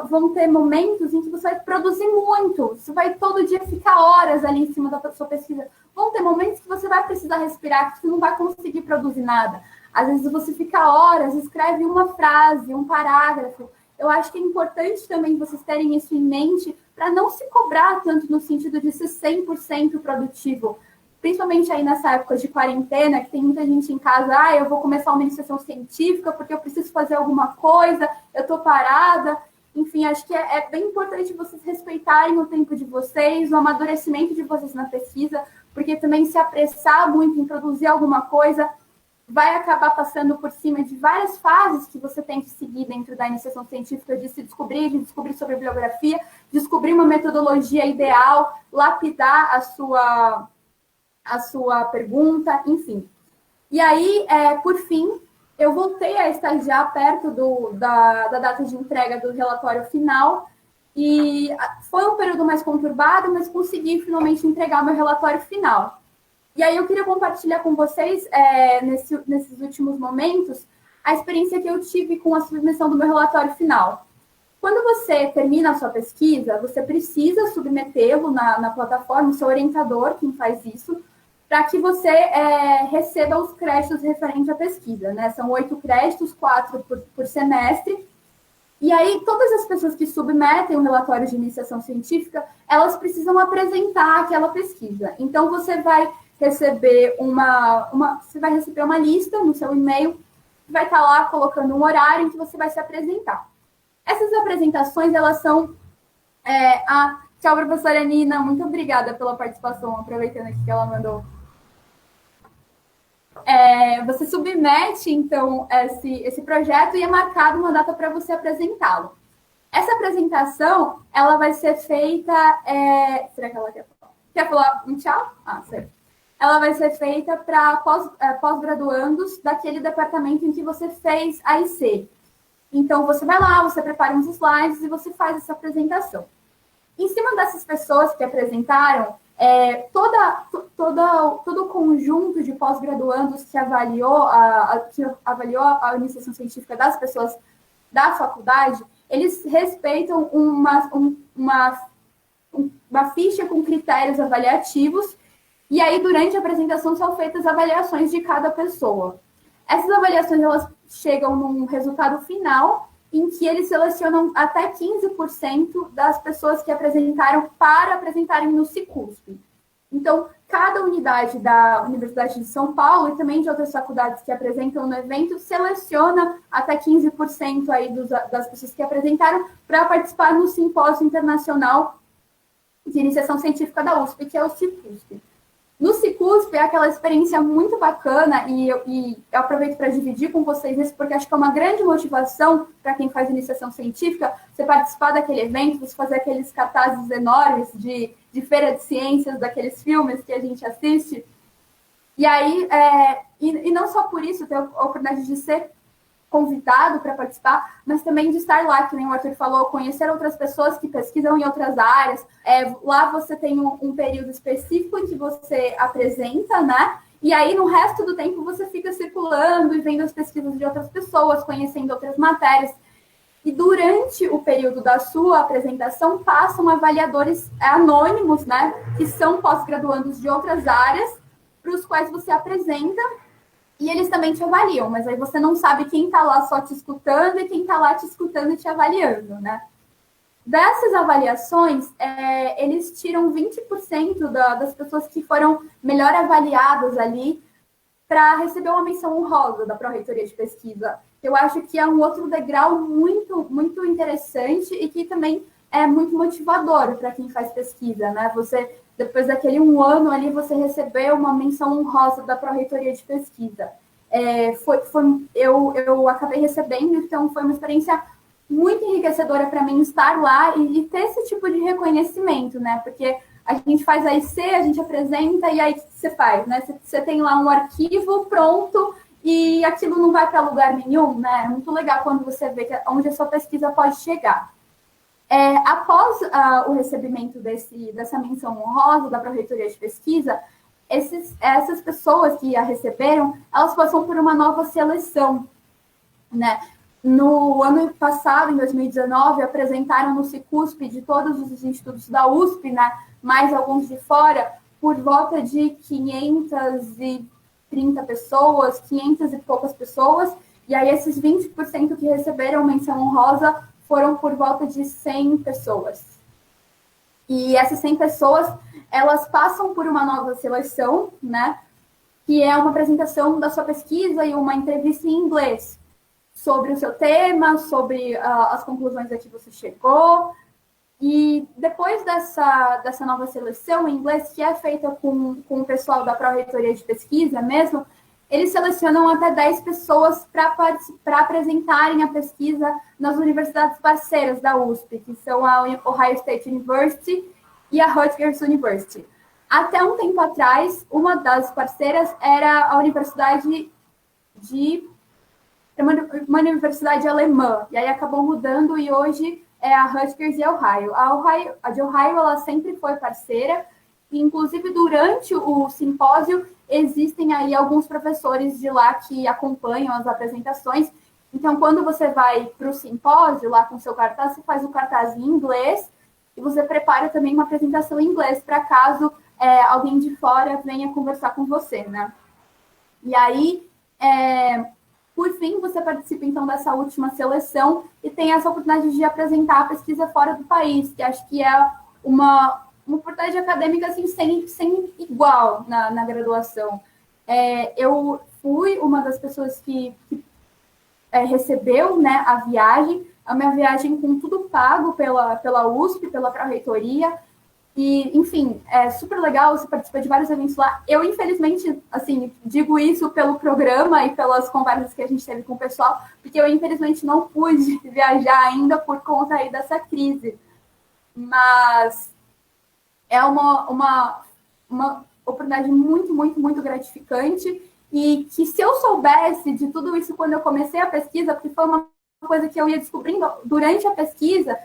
vão ter momentos em que você vai produzir muito, você vai todo dia ficar horas ali em cima da sua pesquisa. Vão ter momentos que você vai precisar respirar, que você não vai conseguir produzir nada. Às vezes você fica horas, escreve uma frase, um parágrafo. Eu acho que é importante também vocês terem isso em mente para não se cobrar tanto no sentido de ser 100% produtivo. Principalmente aí nessa época de quarentena, que tem muita gente em casa, eu vou começar uma iniciação científica porque eu preciso fazer alguma coisa, eu estou parada. Enfim, acho que é bem importante vocês respeitarem o tempo de vocês, o amadurecimento de vocês na pesquisa, porque também se apressar muito em produzir alguma coisa vai acabar passando por cima de várias fases que você tem que seguir dentro da iniciação científica, de se descobrir, de descobrir sobre bibliografia, descobrir uma metodologia ideal, lapidar a sua pergunta, enfim. E aí, por fim, eu voltei a estagiar perto da data de entrega do relatório final, e foi um período mais conturbado, mas consegui finalmente entregar meu relatório final. E aí eu queria compartilhar com vocês, nesses últimos momentos, a experiência que eu tive com a submissão do meu relatório final. Quando você termina a sua pesquisa, você precisa submetê-lo na plataforma, o seu orientador, quem faz isso, para que você receba os créditos referentes à pesquisa, né? São 8 créditos, 4 por semestre. E aí, todas as pessoas que submetem um relatório de iniciação científica, elas precisam apresentar aquela pesquisa. Então, você vai receber você vai receber uma lista no seu e-mail, que vai estar lá colocando um horário em que você vai se apresentar. Essas apresentações, elas são... Tchau, professora Nina, muito obrigada pela participação, aproveitando aqui que ela mandou. Você submete, então, esse projeto e é marcado uma data para você apresentá-lo. Essa apresentação, ela vai ser feita... será que ela quer falar? Quer falar um tchau? Certo. Ela vai ser feita para pós-graduandos daquele departamento em que você fez a IC. Então, você vai lá, você prepara uns slides e você faz essa apresentação. Em cima dessas pessoas que apresentaram, todo o conjunto de pós-graduandos que avaliou a iniciação científica das pessoas da faculdade, eles respeitam uma ficha com critérios avaliativos, e aí, durante a apresentação, são feitas avaliações de cada pessoa. Essas avaliações, elas chegam num resultado final, em que eles selecionam até 15% das pessoas que apresentaram para apresentarem no Cicusp. Então, cada unidade da Universidade de São Paulo e também de outras faculdades que apresentam no evento seleciona até 15% aí das pessoas que apresentaram para participar no Simpósio Internacional de Iniciação Científica da USP, que é o Cicusp. No Cicusp é aquela experiência muito bacana e eu aproveito para dividir com vocês isso, porque acho que é uma grande motivação para quem faz iniciação científica, você participar daquele evento, você fazer aqueles cartazes enormes de feira de ciências, daqueles filmes que a gente assiste. E aí, e não só por isso, ter a oportunidade de ser convidado para participar, mas também de estar lá, que nem o Arthur falou, conhecer outras pessoas que pesquisam em outras áreas. Lá você tem um período específico em que você apresenta, né? E aí, no resto do tempo, você fica circulando e vendo as pesquisas de outras pessoas, conhecendo outras matérias. E durante o período da sua apresentação, passam avaliadores anônimos, né? Que são pós-graduandos de outras áreas, para os quais você apresenta, e eles também te avaliam, mas aí você não sabe quem está lá só te escutando e quem está lá te escutando e te avaliando, né? Dessas avaliações, eles tiram 20% das pessoas que foram melhor avaliadas ali para receber uma menção honrosa da Pró-Reitoria de Pesquisa. Eu acho que é um outro degrau muito, muito interessante e que também é muito motivador para quem faz pesquisa, né? Você, depois daquele 1 ano ali, você recebeu uma menção honrosa da Pró-Reitoria de Pesquisa. Eu acabei recebendo, então foi uma experiência muito enriquecedora para mim estar lá e ter esse tipo de reconhecimento, né? Porque a gente faz a IC, a gente apresenta e aí o que você faz, né? Você tem lá um arquivo pronto e aquilo não vai para lugar nenhum, né? É muito legal quando você vê onde a sua pesquisa pode chegar. Após o recebimento dessa menção honrosa da Pró-Reitoria de Pesquisa, essas pessoas que a receberam, elas passam por uma nova seleção, né? No ano passado, em 2019, apresentaram no Cicusp de todos os institutos da USP, né, mais alguns de fora, por volta de 530 pessoas, 500 e poucas pessoas, e aí esses 20% que receberam menção honrosa foram por volta de 100 pessoas. E essas 100 pessoas, elas passam por uma nova seleção, né, que é uma apresentação da sua pesquisa e uma entrevista em inglês, sobre o seu tema, sobre as conclusões a que você chegou. E depois dessa nova seleção em inglês, que é feita com o pessoal da Pró-Reitoria de Pesquisa mesmo, eles selecionam até 10 pessoas para apresentarem a pesquisa nas universidades parceiras da USP, que são a Ohio State University e a Rutgers University. Até um tempo atrás, uma das parceiras era a Universidade uma universidade alemã, e aí acabou mudando e hoje é a Rutgers e a Ohio. A de Ohio, ela sempre foi parceira, e inclusive durante o simpósio existem aí alguns professores de lá que acompanham as apresentações. Então, quando você vai para o simpósio, lá com o seu cartaz, você faz o cartaz em inglês e você prepara também uma apresentação em inglês para caso alguém de fora venha conversar com você, né? E aí, por fim, você participa, então, dessa última seleção e tem essa oportunidade de apresentar a pesquisa fora do país, que acho que é uma oportunidade acadêmica assim, sem igual na graduação. Eu fui uma das pessoas que recebeu, né, a minha viagem com tudo pago pela USP, pela Pró-Reitoria. E, enfim, é super legal, você participa de vários eventos lá. Eu, infelizmente, assim, digo isso pelo programa e pelas conversas que a gente teve com o pessoal, porque eu, infelizmente, não pude viajar ainda por conta aí dessa crise. Mas é uma oportunidade muito, muito, muito gratificante e que se eu soubesse de tudo isso quando eu comecei a pesquisa, porque foi uma coisa que eu ia descobrindo durante a pesquisa,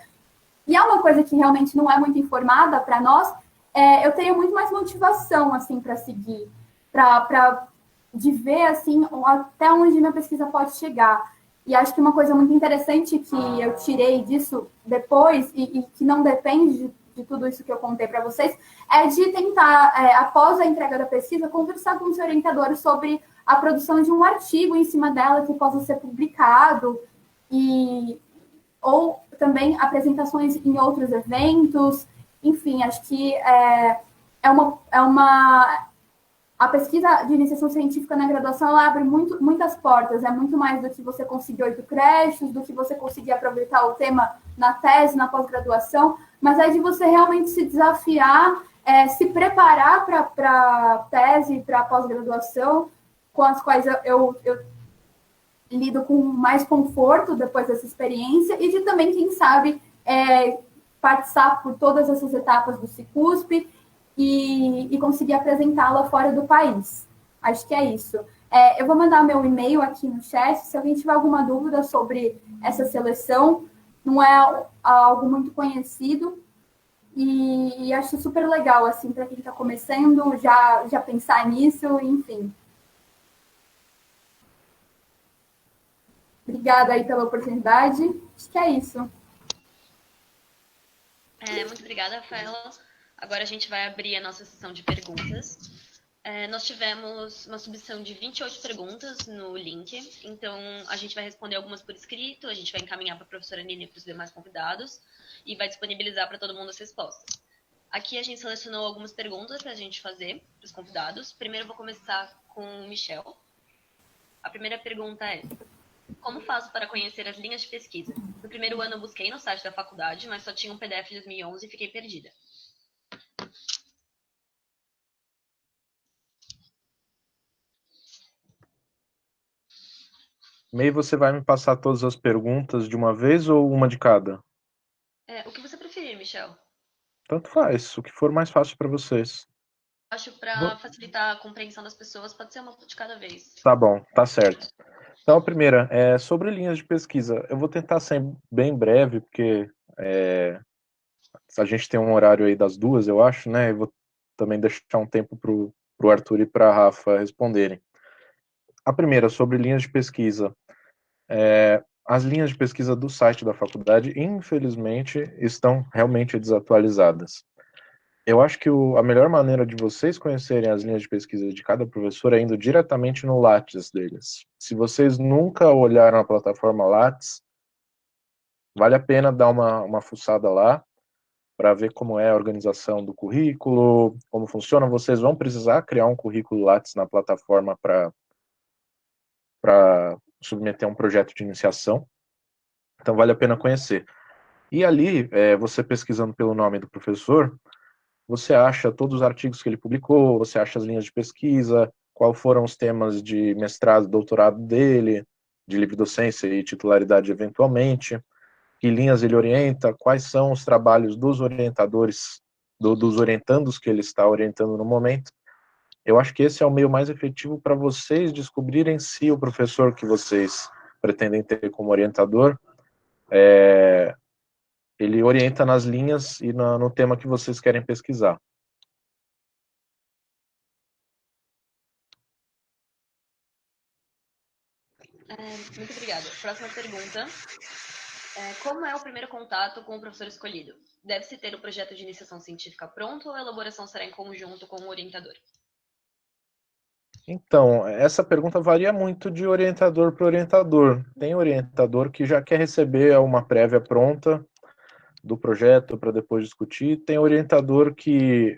e é uma coisa que realmente não é muito informada para nós, eu teria muito mais motivação, assim, para seguir, de ver, assim, até onde minha pesquisa pode chegar. E acho que uma coisa muito interessante que eu tirei disso depois, e que não depende de tudo isso que eu contei para vocês, é de tentar, após a entrega da pesquisa, conversar com os orientadores sobre a produção de um artigo em cima dela que possa ser publicado, ou também apresentações em outros eventos. Enfim, acho que a pesquisa de iniciação científica na graduação, ela abre muitas portas, é muito mais do que você conseguir 8 créditos, do que você conseguir aproveitar o tema na tese, na pós-graduação, mas é de você realmente se desafiar, se preparar para a tese, para a pós-graduação, com as quais eu lido com mais conforto depois dessa experiência, e de também, quem sabe, passar por todas essas etapas do Cicusp e conseguir apresentá-la fora do país. Acho que é isso. Eu vou mandar meu e-mail aqui no chat. Se alguém tiver alguma dúvida sobre essa seleção, não é algo muito conhecido e acho super legal, assim, para quem está começando, já pensar nisso, enfim. Obrigada aí pela oportunidade. Acho que é isso. Muito obrigada, Rafaela. Agora a gente vai abrir a nossa sessão de perguntas. Nós tivemos uma submissão de 28 perguntas no link, então a gente vai responder algumas por escrito, a gente vai encaminhar para a professora Nina e para os demais convidados e vai disponibilizar para todo mundo as respostas. Aqui a gente selecionou algumas perguntas para a gente fazer para os convidados. Primeiro eu vou começar com o Michel. A primeira pergunta é: como faço para conhecer as linhas de pesquisa? No primeiro ano eu busquei no site da faculdade, mas só tinha um PDF de 2011 e fiquei perdida. Meio você vai me passar todas as perguntas de uma vez ou uma de cada? O que você preferir, Michel? Tanto faz, o que for mais fácil para vocês. Acho para facilitar a compreensão das pessoas, pode ser uma de cada vez. Tá bom, tá certo. Então, a primeira é sobre linhas de pesquisa. Eu vou tentar ser bem breve, porque a gente tem um horário aí das 2, eu acho, né? Eu vou também deixar um tempo pro Arthur e para a Rafa responderem. A primeira, sobre linhas de pesquisa. As linhas de pesquisa do site da faculdade, infelizmente, estão realmente desatualizadas. Eu acho que a melhor maneira de vocês conhecerem as linhas de pesquisa de cada professor é indo diretamente no Lattes deles. Se vocês nunca olharam a plataforma Lattes, vale a pena dar uma fuçada lá para ver como é a organização do currículo, como funciona. Vocês vão precisar criar um currículo Lattes na plataforma para submeter um projeto de iniciação. Então vale a pena conhecer. E ali, você pesquisando pelo nome do professor, você acha todos os artigos que ele publicou, você acha as linhas de pesquisa, quais foram os temas de mestrado, doutorado dele, de livre docência e titularidade eventualmente, que linhas ele orienta, quais são os trabalhos dos orientadores, dos orientandos que ele está orientando no momento. Eu acho que esse é o meio mais efetivo para vocês descobrirem se o professor que vocês pretendem ter como orientador ele orienta nas linhas e no tema que vocês querem pesquisar. Muito obrigada. Próxima pergunta. Como é o primeiro contato com o professor escolhido? Deve-se ter o projeto de iniciação científica pronto ou a elaboração será em conjunto com o orientador? Então, essa pergunta varia muito de orientador para orientador. Tem orientador que já quer receber uma prévia pronta do projeto para depois discutir. Tem orientador que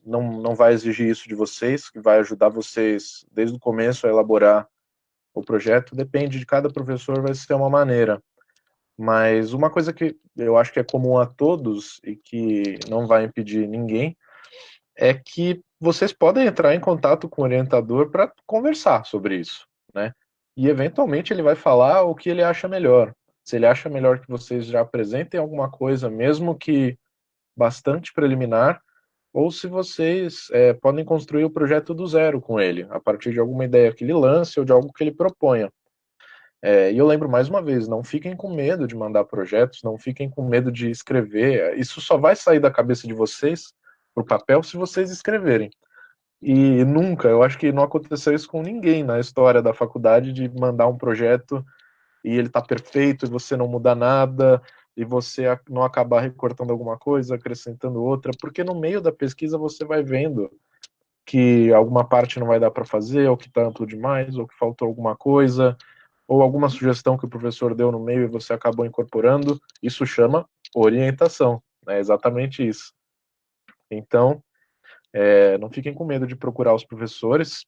não vai exigir isso de vocês, que vai ajudar vocês desde o começo a elaborar o projeto. Depende de cada professor, vai ser uma maneira. Mas uma coisa que eu acho que é comum a todos e que não vai impedir ninguém é que vocês podem entrar em contato com o orientador para conversar sobre isso, né? E eventualmente ele vai falar o que ele acha melhor. Se ele acha melhor que vocês já apresentem alguma coisa, mesmo que bastante preliminar, ou se vocês podem construir o projeto do zero com ele, a partir de alguma ideia que ele lance ou de algo que ele proponha. E eu lembro mais uma vez, não fiquem com medo de mandar projetos, não fiquem com medo de escrever. Isso só vai sair da cabeça de vocês para o papel se vocês escreverem. E nunca, eu acho que não aconteceu isso com ninguém na história da faculdade, de mandar um projeto e ele tá perfeito e você não muda nada e você não acabar recortando alguma coisa, acrescentando outra, porque no meio da pesquisa você vai vendo que alguma parte não vai dar para fazer, ou que está amplo demais, ou que faltou alguma coisa, ou alguma sugestão que o professor deu no meio e você acabou incorporando. Isso chama orientação, é exatamente isso. Então, não fiquem com medo de procurar os professores,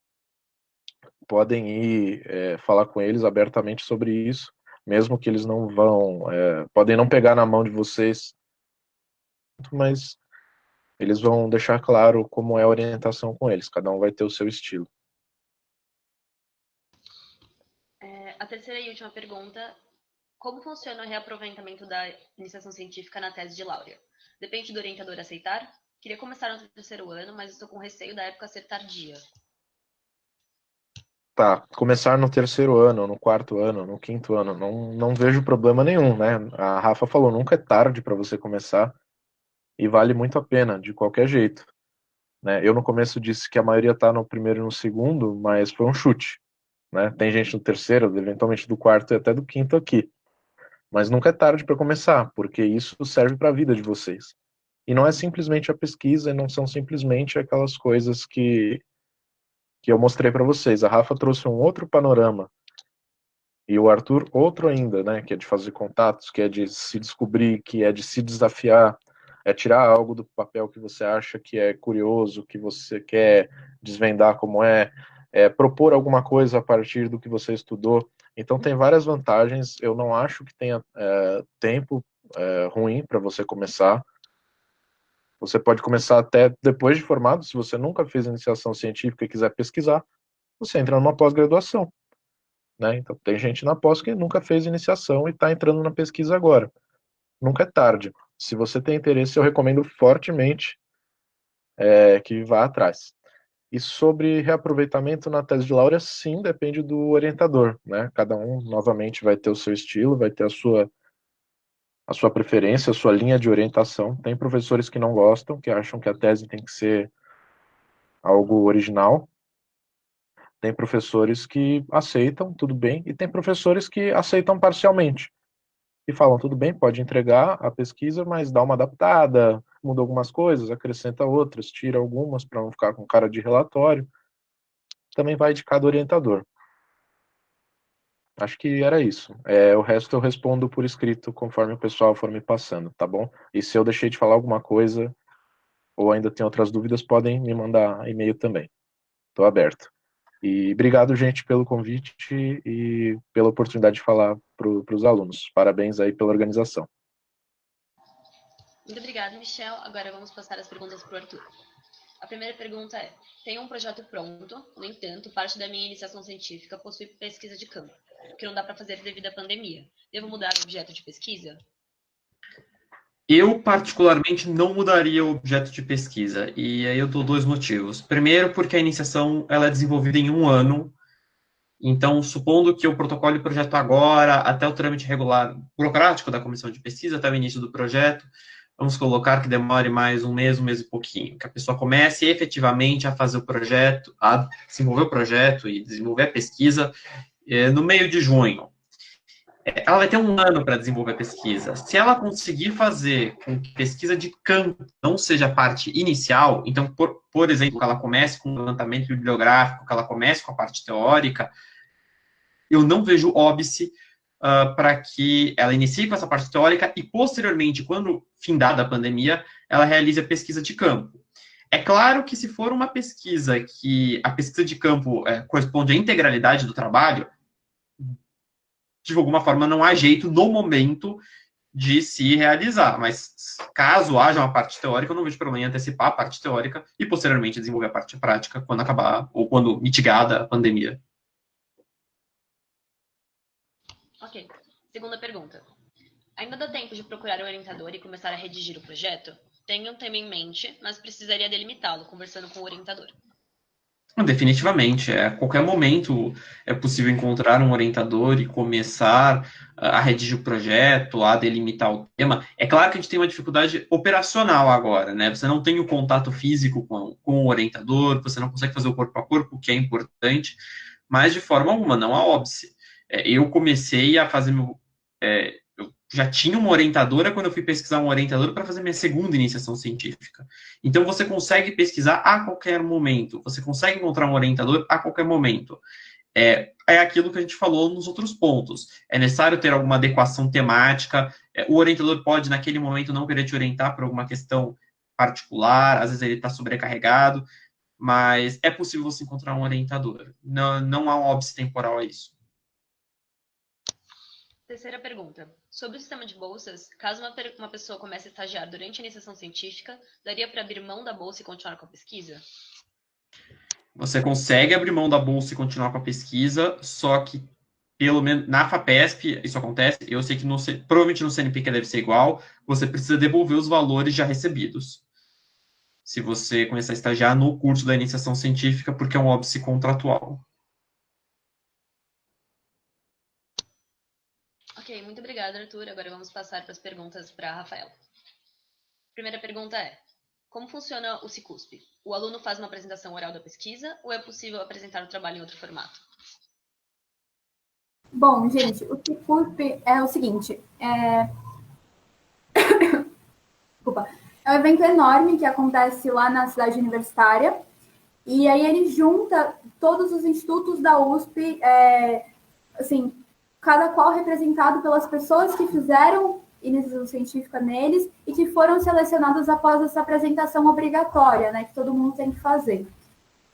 podem ir falar com eles abertamente sobre isso, mesmo que eles não vão, podem não pegar na mão de vocês, mas eles vão deixar claro como é a orientação com eles, cada um vai ter o seu estilo. A terceira e última pergunta: como funciona o reaproveitamento da iniciação científica na tese de laurea? Depende do orientador aceitar? Queria começar no terceiro ano, mas estou com receio da época ser tardia. Tá, começar no terceiro ano, no quarto ano, no quinto ano, não vejo problema nenhum, né? A Rafa falou, nunca é tarde para você começar e vale muito a pena, de qualquer jeito, né? Eu no começo disse que a maioria tá no primeiro e no segundo, mas foi um chute, né? Tem gente no terceiro, eventualmente do quarto e até do quinto aqui. Mas nunca é tarde para começar, porque isso serve para a vida de vocês. E não é simplesmente a pesquisa, e não são simplesmente aquelas coisas que eu mostrei para vocês. A Rafa trouxe um outro panorama, e o Arthur outro ainda, né? Que é de fazer contatos, que é de se descobrir, que é de se desafiar, é tirar algo do papel que você acha que é curioso, que você quer desvendar como é propor alguma coisa a partir do que você estudou. Então tem várias vantagens. Eu não acho que tenha tempo ruim para você começar. Você pode começar até depois de formado, se você nunca fez iniciação científica e quiser pesquisar, você entra numa pós-graduação, né? Então tem gente na pós que nunca fez iniciação e está entrando na pesquisa agora. Nunca é tarde. Se você tem interesse, eu recomendo fortemente que vá atrás. E sobre reaproveitamento na tese de laurea, sim, depende do orientador, né? Cada um, novamente, vai ter o seu estilo, vai ter a sua preferência, a sua linha de orientação. Tem professores que não gostam, que acham que a tese tem que ser algo original. Tem professores que aceitam, tudo bem, e tem professores que aceitam parcialmente. E falam, tudo bem, pode entregar a pesquisa, mas dá uma adaptada, muda algumas coisas, acrescenta outras, tira algumas para não ficar com cara de relatório. Também vai de cada orientador. Acho que era isso. O resto eu respondo por escrito, conforme o pessoal for me passando, tá bom? E se eu deixei de falar alguma coisa, ou ainda tem outras dúvidas, podem me mandar e-mail também. Estou aberto. E obrigado, gente, pelo convite e pela oportunidade de falar para os alunos. Parabéns aí pela organização. Muito obrigada, Michel. Agora vamos passar as perguntas para o Arthur. A primeira pergunta é: tenho um projeto pronto, no entanto, parte da minha iniciação científica possui pesquisa de campo, o que não dá para fazer devido à pandemia. Devo mudar o objeto de pesquisa? Eu, particularmente, não mudaria o objeto de pesquisa, e aí eu dou dois motivos. Primeiro, porque a iniciação ela é desenvolvida em um ano, então, supondo que eu protocole o projeto agora, até o trâmite regular burocrático da comissão de pesquisa, até o início do projeto, vamos colocar que demore mais um mês e pouquinho, que a pessoa comece efetivamente a fazer o projeto, a desenvolver o projeto e desenvolver a pesquisa no meio de junho. Ela vai ter um ano para desenvolver a pesquisa. Se ela conseguir fazer com que a pesquisa de campo não seja a parte inicial, então, por exemplo, que ela comece com o levantamento bibliográfico, que ela comece com a parte teórica, eu não vejo óbice para que ela inicie com essa parte teórica e, posteriormente, quando findada a pandemia, ela realize a pesquisa de campo. É claro que se for uma pesquisa que a pesquisa de campo corresponde à integralidade do trabalho, de alguma forma não há jeito no momento de se realizar, mas caso haja uma parte teórica, eu não vejo problema em antecipar a parte teórica e posteriormente desenvolver a parte prática quando acabar ou quando mitigada a pandemia. Ok. Segunda pergunta. Ainda dá tempo de procurar o orientador e começar a redigir o projeto? Tenho um tema em mente, mas precisaria delimitá-lo, conversando com o orientador. Definitivamente, a qualquer momento é possível encontrar um orientador e começar a redigir o projeto, a delimitar o tema. É claro que a gente tem uma dificuldade operacional agora, né? Você não tem o contato físico com o orientador, você não consegue fazer o corpo a corpo, o que é importante, mas de forma alguma, não há óbice. Eu comecei a fazer eu já tinha uma orientadora quando eu fui pesquisar um orientador para fazer minha segunda iniciação científica. Então, você consegue pesquisar a qualquer momento, você consegue encontrar um orientador a qualquer momento. É aquilo que a gente falou nos outros pontos. É necessário ter alguma adequação temática, o orientador pode, naquele momento, não querer te orientar por alguma questão particular, às vezes ele está sobrecarregado, mas é possível você encontrar um orientador. Não há um óbice temporal a isso. Terceira pergunta. Sobre o sistema de bolsas, caso uma pessoa comece a estagiar durante a iniciação científica, daria para abrir mão da bolsa e continuar com a pesquisa? Você consegue abrir mão da bolsa e continuar com a pesquisa, só que, pelo menos na FAPESP, isso acontece. Eu sei que provavelmente no CNPq deve ser igual, você precisa devolver os valores já recebidos. se você começar a estagiar no curso da iniciação científica, porque é um óbice contratual. Ok, muito obrigada, Arthur. Agora vamos passar para as perguntas para a Rafaela. Primeira pergunta é: como funciona o Cicusp? O aluno faz uma apresentação oral da pesquisa ou é possível apresentar o trabalho em outro formato? Bom, gente, o Cicusp é o seguinte, Desculpa. É um evento enorme que acontece lá na cidade universitária, e aí ele junta todos os institutos da USP, assim, cada qual representado pelas pessoas que fizeram iniciação científica neles e que foram selecionadas após essa apresentação obrigatória, né, que todo mundo tem que fazer.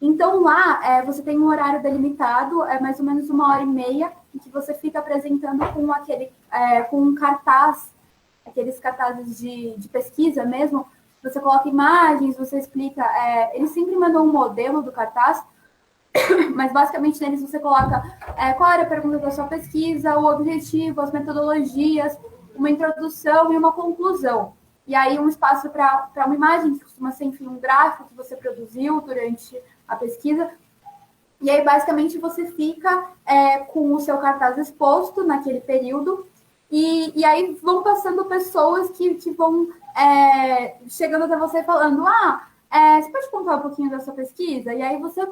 Então, lá, você tem um horário delimitado, é mais ou menos 1h30, em que você fica apresentando com um cartaz, aqueles cartazes de pesquisa mesmo, você coloca imagens, você explica, eles sempre mandam um modelo do cartaz, mas basicamente neles você coloca qual era a pergunta da sua pesquisa, o objetivo, as metodologias, uma introdução e uma conclusão. E aí um espaço para uma imagem, que costuma ser, enfim, um gráfico que você produziu durante a pesquisa. E aí, basicamente, você fica com o seu cartaz exposto naquele período, e aí vão passando pessoas que vão chegando até você falando, você pode contar um pouquinho da sua pesquisa? E aí você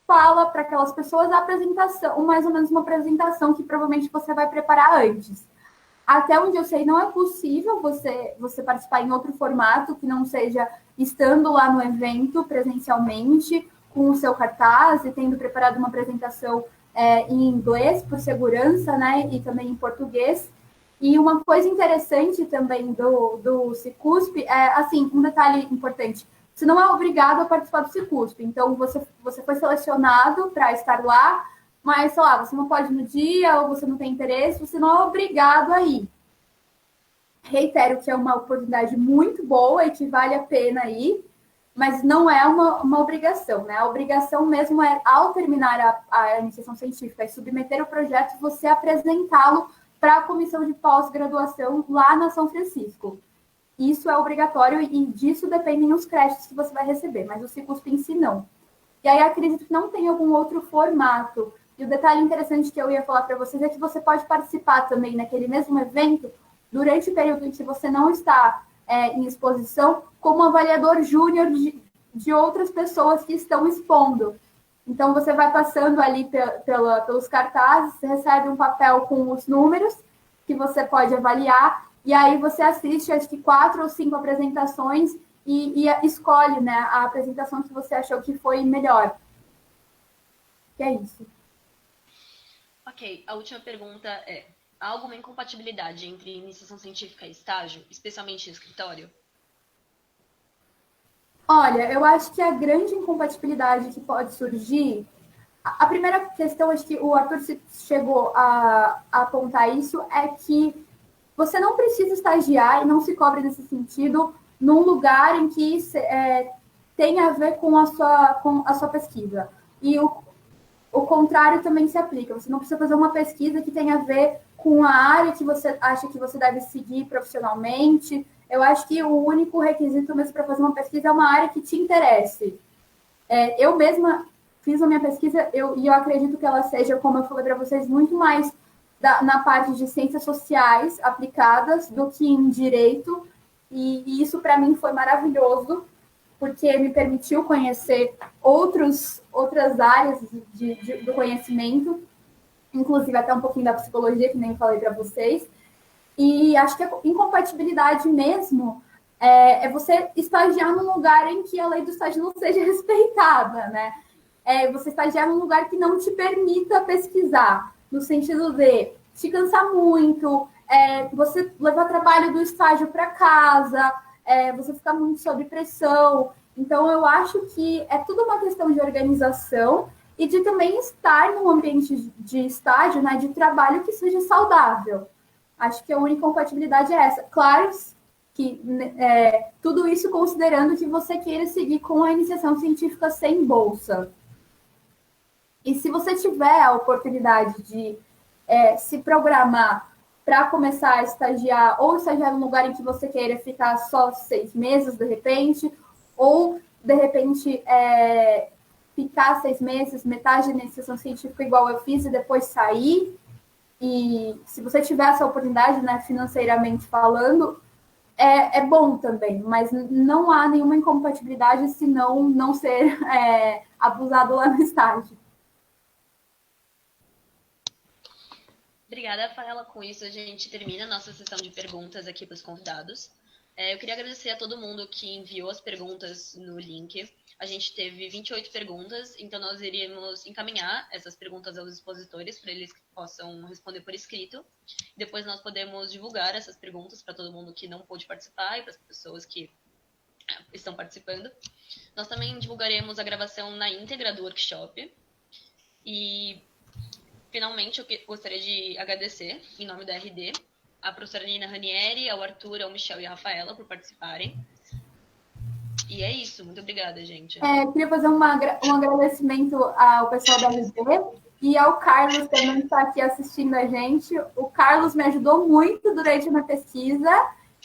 fala para aquelas pessoas a apresentação, mais ou menos uma apresentação que provavelmente você vai preparar antes. Até onde eu sei, não é possível você participar em outro formato que não seja estando lá no evento presencialmente, com o seu cartaz e tendo preparado uma apresentação em inglês, por segurança, né, e também em português. E uma coisa interessante também do Cicusp assim, um detalhe importante, você não é obrigado a participar do Cicusp, então você foi selecionado para estar lá, mas, sei lá, você não pode ir no dia, ou você não tem interesse, você não é obrigado a ir. Reitero que é uma oportunidade muito boa e que vale a pena ir, mas não é uma obrigação, né? A obrigação mesmo é, ao terminar a iniciação científica e submeter o projeto, você apresentá-lo para a comissão de pós-graduação lá na São Francisco. Isso é obrigatório e disso dependem os créditos que você vai receber, mas o Cicusp em si não. E aí acredito que não tem algum outro formato. E o detalhe interessante que eu ia falar para vocês é que você pode participar também naquele mesmo evento durante o período em que você não está em exposição como avaliador júnior de outras pessoas que estão expondo. Então, você vai passando ali pelos cartazes, você recebe um papel com os números que você pode avaliar, e aí você assiste, acho que 4 ou 5 apresentações e escolhe, né, a apresentação que você achou que foi melhor. Que é isso. Ok, a última pergunta é: há alguma incompatibilidade entre iniciação científica e estágio, especialmente em escritório? Olha, eu acho que a grande incompatibilidade que pode surgir... A primeira questão, acho que o Arthur chegou a apontar isso, é que você não precisa estagiar e não se cobre nesse sentido num lugar em que tem a ver com a sua pesquisa. E o contrário também se aplica. Você não precisa fazer uma pesquisa que tenha a ver com a área que você acha que você deve seguir profissionalmente. Eu acho que o único requisito mesmo para fazer uma pesquisa é uma área que te interesse. Eu mesma fiz a minha pesquisa e eu acredito que ela seja, como eu falei para vocês, muito mais na parte de ciências sociais aplicadas do que em direito. E isso, para mim, foi maravilhoso, porque me permitiu conhecer outras áreas do conhecimento, inclusive até um pouquinho da psicologia, que nem falei para vocês. E acho que a incompatibilidade mesmo é você estagiar num lugar em que a lei do estágio não seja respeitada, né? Você estagiar num lugar que não te permita pesquisar, no sentido de te cansar muito, você levar trabalho do estágio para casa, você ficar muito sob pressão. Então, eu acho que é tudo uma questão de organização e de também estar num ambiente de estágio, né, de trabalho que seja saudável. Acho que a única incompatibilidade é essa. Claro que tudo isso considerando que você queira seguir com a iniciação científica sem bolsa. E se você tiver a oportunidade de se programar para começar a estagiar, ou estagiar num lugar em que você queira ficar só 6 meses, de repente, ou, de repente, ficar 6 meses, metade de iniciação científica igual eu fiz e depois sair. E se você tiver essa oportunidade, né, financeiramente falando, é bom também, mas não há nenhuma incompatibilidade se não ser abusado lá no estágio. Obrigada, Rafaela. Com isso, a gente termina a nossa sessão de perguntas aqui para os convidados. Eu queria agradecer a todo mundo que enviou as perguntas no link. A gente teve 28 perguntas, então nós iríamos encaminhar essas perguntas aos expositores para eles que possam responder por escrito. Depois nós podemos divulgar essas perguntas para todo mundo que não pôde participar e para as pessoas que estão participando. Nós também divulgaremos a gravação na íntegra do workshop. E, finalmente, eu gostaria de agradecer, em nome da RD, a professora Nina Ranieri, ao Arthur, ao Michel e à Rafaela por participarem. E é isso. Muito obrigada, gente. Queria fazer um agradecimento ao pessoal da RD e ao Carlos também que está aqui assistindo a gente. O Carlos me ajudou muito durante a minha pesquisa.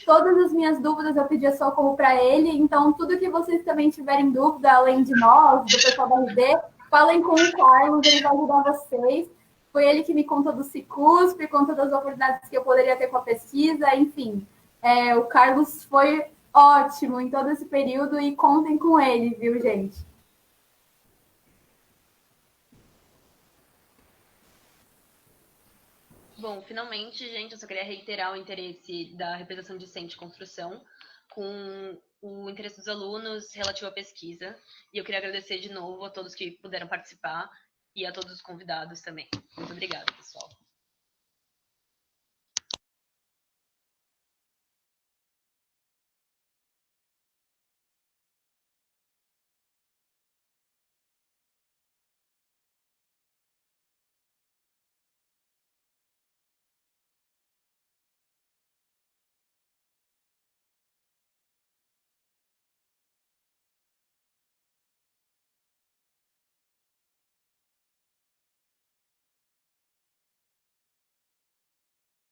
Todas as minhas dúvidas eu pedia socorro para ele. Então, tudo que vocês também tiverem dúvida, além de nós, do pessoal da RD, falem com o Carlos, ele vai ajudar vocês. Foi ele que me contou do Cicusp, contou das oportunidades que eu poderia ter com a pesquisa, enfim. O Carlos foi ótimo em todo esse período e contem com ele, viu, gente? Bom, finalmente, gente, eu só queria reiterar o interesse da representação discente de construção com o interesse dos alunos relativo à pesquisa. E eu queria agradecer de novo a todos que puderam participar e a todos os convidados também. Muito obrigada, pessoal.